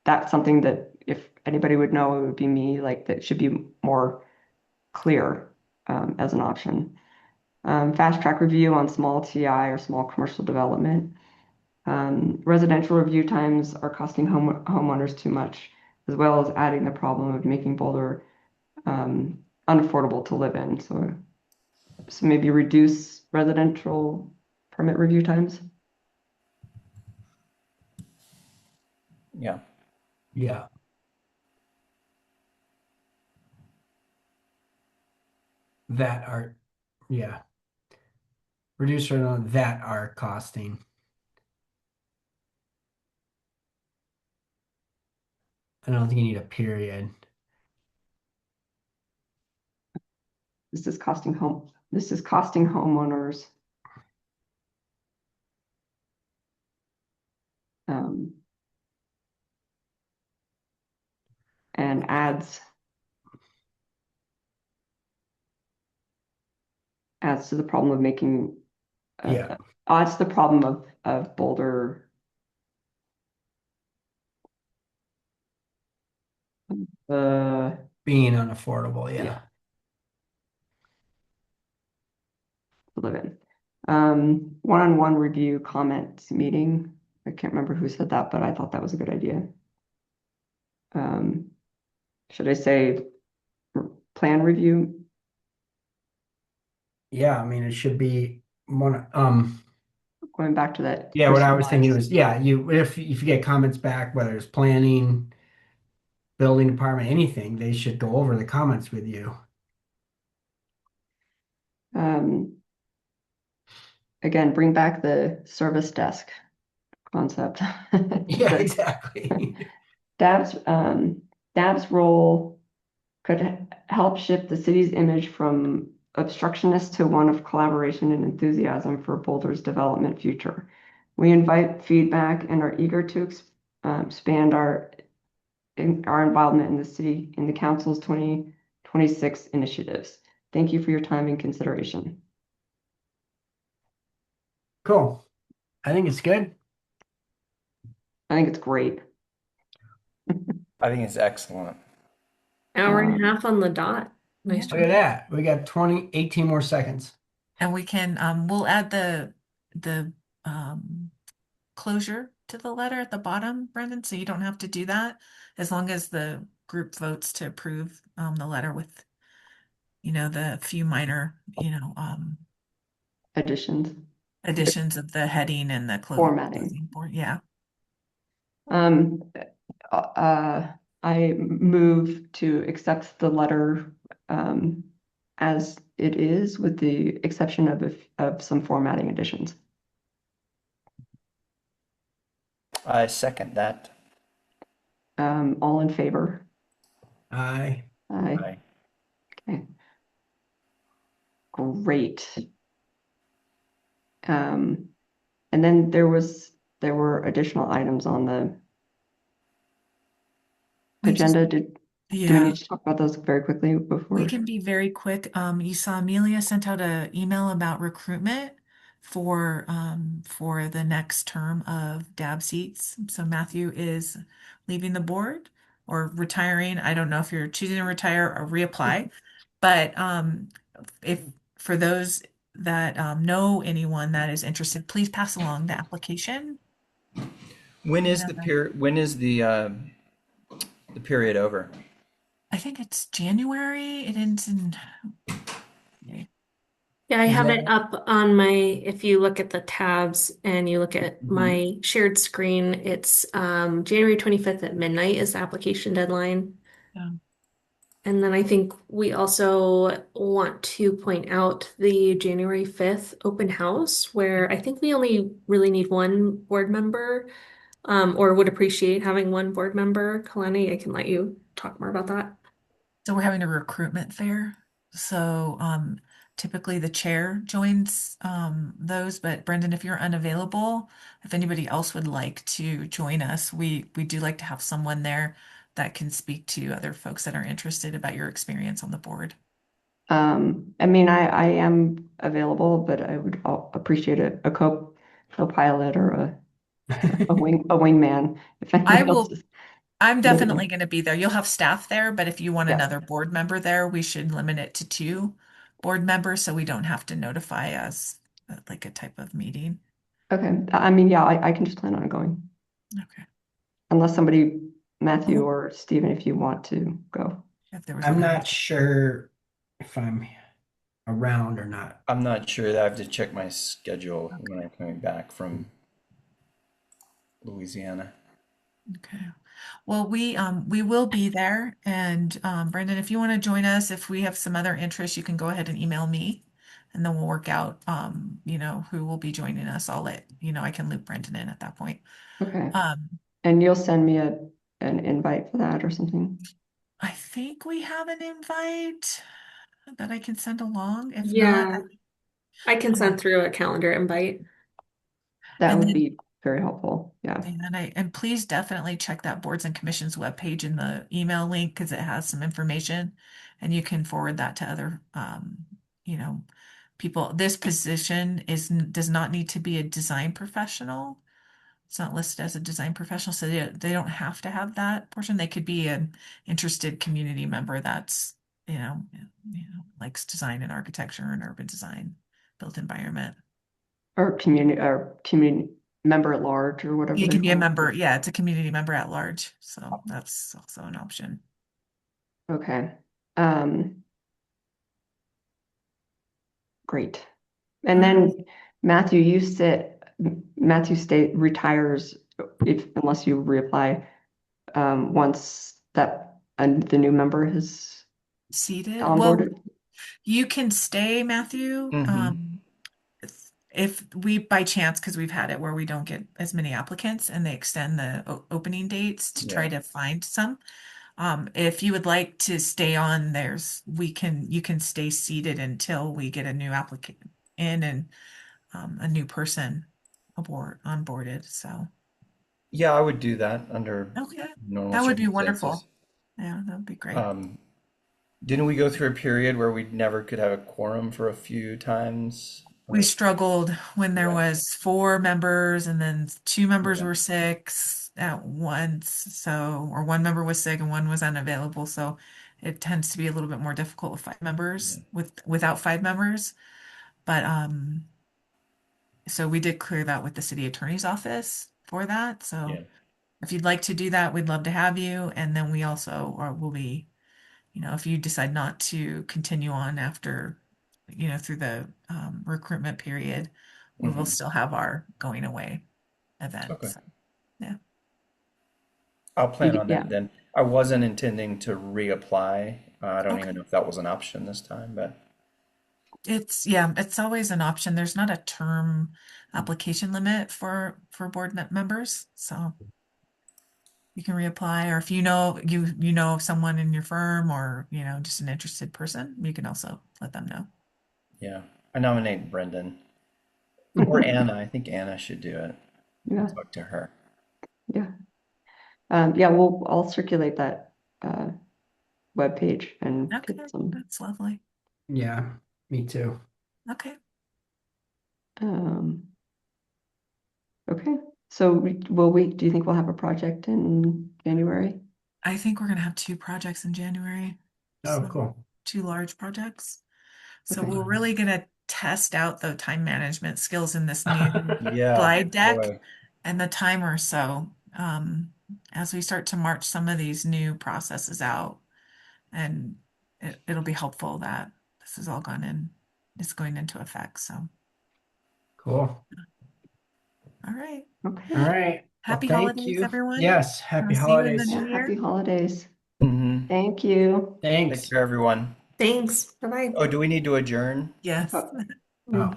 that's something that if anybody would know, it would be me. Like that should be more clear as an option. Fast track review on small TI or small commercial development. Residential review times are costing homeowners too much, as well as adding the problem of making Boulder unaffordable to live in. So maybe reduce residential permit review times. Yeah. Yeah. That are, yeah. Reduce or on that are costing. I don't think you need a period. This is costing homeowners and adds to the problem of making Yeah. adds to the problem of Boulder Being unaffordable. Yeah. Yeah. to live in. One-on-one review comment meeting. I can't remember who said that, but I thought that was a good idea. Should I say plan review? Yeah. I mean, it should be one. Going back to that. Yeah, what I was thinking personalized- was, yeah, if you get comments back, whether it's planning, building department, anything, they should go over the comments with you. Again, bring back the service desk concept. Yeah, The- exactly. DAB's role could help shift the city's image from obstructionist to one of collaboration and enthusiasm for Boulder's development future. We invite feedback and are eager to expand our our involvement in the city, in the council's 2026 initiatives. Thank you for your time and consideration. Cool. I think it's good. I think it's great. I think it's excellent. Hour and a half on the dot. Nice Look at job. that. We got 18 more seconds. And we can we'll add the closure to the letter at the bottom, Brendan, so you don't have to do that as long as the group votes to approve the letter with, the few minor, Additions. additions of the heading and the Formatting. closing board. Yeah. Um, I move to accept the letter as it is, with the exception of some formatting additions. I second that. All in favor? Aye. Aye. Aye. Okay. Great. And then there were additional items on the We just- agenda. Do we Yeah. need to talk about those very quickly before? We can be very quick. You saw Amelia sent out an email about recruitment for the next term of DAB seats. So Matthew is leaving the board or retiring. I don't know if you're choosing to retire or reapply, but if for those that know anyone that is interested, please pass along the application. When is the Yeah. period? When is the period over? I think it's January. It ends in. Yeah, I Is have that- it up on my, if you look at the tabs and you look at Mm-hmm. my shared screen, it's January 25th at midnight is the application deadline. Yeah. And then I think we also want to point out the January 5th open house, where I think we only really need one board member, or would appreciate having one board member. Kalani, I can let you talk more about that. So we're having a recruitment fair. So typically the chair joins those, but Brendan, if you're unavailable, if anybody else would like to join us, we do like to have someone there that can speak to other folks that are interested about your experience on the board. I mean, I am available, but I would appreciate a co-pilot or a wingman if I anybody else will. is. I'm definitely going to be there. You'll have staff there, but if you want Yeah. another board member there, we should limit it to 2 board members so we don't have to notify as like a type of meeting. Okay. I mean, yeah, I can just plan on going. Okay. Unless somebody, Matthew or Stephen, if you want to go. If there was I'm one. not sure if I'm around or not. I'm not sure. I have to check my schedule when I'm coming back from Louisiana. Okay. Well, we will be there, and Brendan, if you want to join us, if we have some other interests, you can go ahead and email me, and then we'll work out who will be joining us. I'll let I can loop Brendan in at that point. Okay. Um, And you'll send me an invite for that or something? I think we have an invite that I can send along. If Yeah, not, I can send through a calendar invite. That And would then- be very helpful. Yeah. and please definitely check that boards and commissions webpage in the email link because it has some information, and you can forward that to other people. This position does not need to be a design professional. It's not listed as a design professional, so they don't have to have that portion. They could be an interested community member that's likes design and architecture and urban design, built environment. Or community member at large or whatever You they can be a call it. member. Yeah, it's a community member at large, so that's also an option. Okay. Great. And then Matthew State retires unless you reapply once the new member has Seated. Well, onboarded. you can stay, Matthew. Mhm. If we, by chance, because we've had it where we don't get as many applicants and they extend the opening dates to try to find some. If you would like to stay on, you can stay seated until we get a new applicant in and a new person onboarded. So Yeah, I would do that under Okay, normal that would be circumstances. wonderful. Yeah, that would be great. Didn't we go through a period where we never could have a quorum for a few times? We struggled when there Yeah. was 4 members and then 2 members Yeah. were sick at once. So, or one member was sick and one was unavailable. So it tends to be a little bit more difficult with 5 members, without 5 members. But so we did clear that with the city attorney's office for that. So Yeah. if you'd like to do that, we'd love to have you. And then we also will be, if you decide not to continue on after, through the recruitment period, we will Mhm. still have our going away event. Okay. So, yeah. I'll plan on Yeah. that then. I wasn't intending to reapply. I don't Okay. even know if that was an option this time, but It's always an option. There's not a term application limit for board members, so you can reapply, or if you know of someone in your firm or just an interested person, you can also let them know. yeah. I nominate Brendan or Anna. I think Anna should do it. Yeah, Talk to her. yeah. I'll circulate that webpage and Okay, get some. that's lovely. Yeah, me too. Okay. Okay, so do you think we'll have a project in January? I think we're gonna have 2 projects in January. Oh, So cool. 2 large projects. So Okay. we're really gonna test out the time management skills in this new Yeah. slide deck Boy. and the timer. So as we start to march some of these new processes out, and it'll be helpful that this has all it's going into effect. So, Cool. all right. Okay. All right. Well, Happy thank holidays, you. everyone. Yes, happy See you in the holidays. new year. Happy holidays. Mhm. Thank you. Take Thanks. care, everyone. Thanks. Bye-bye. Oh, do we need to adjourn? Yes. Oh,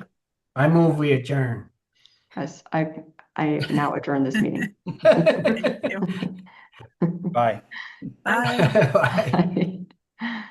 I move we adjourn. Yes, I now adjourn this meeting. Thank you. Bye. Bye. Bye. Bye.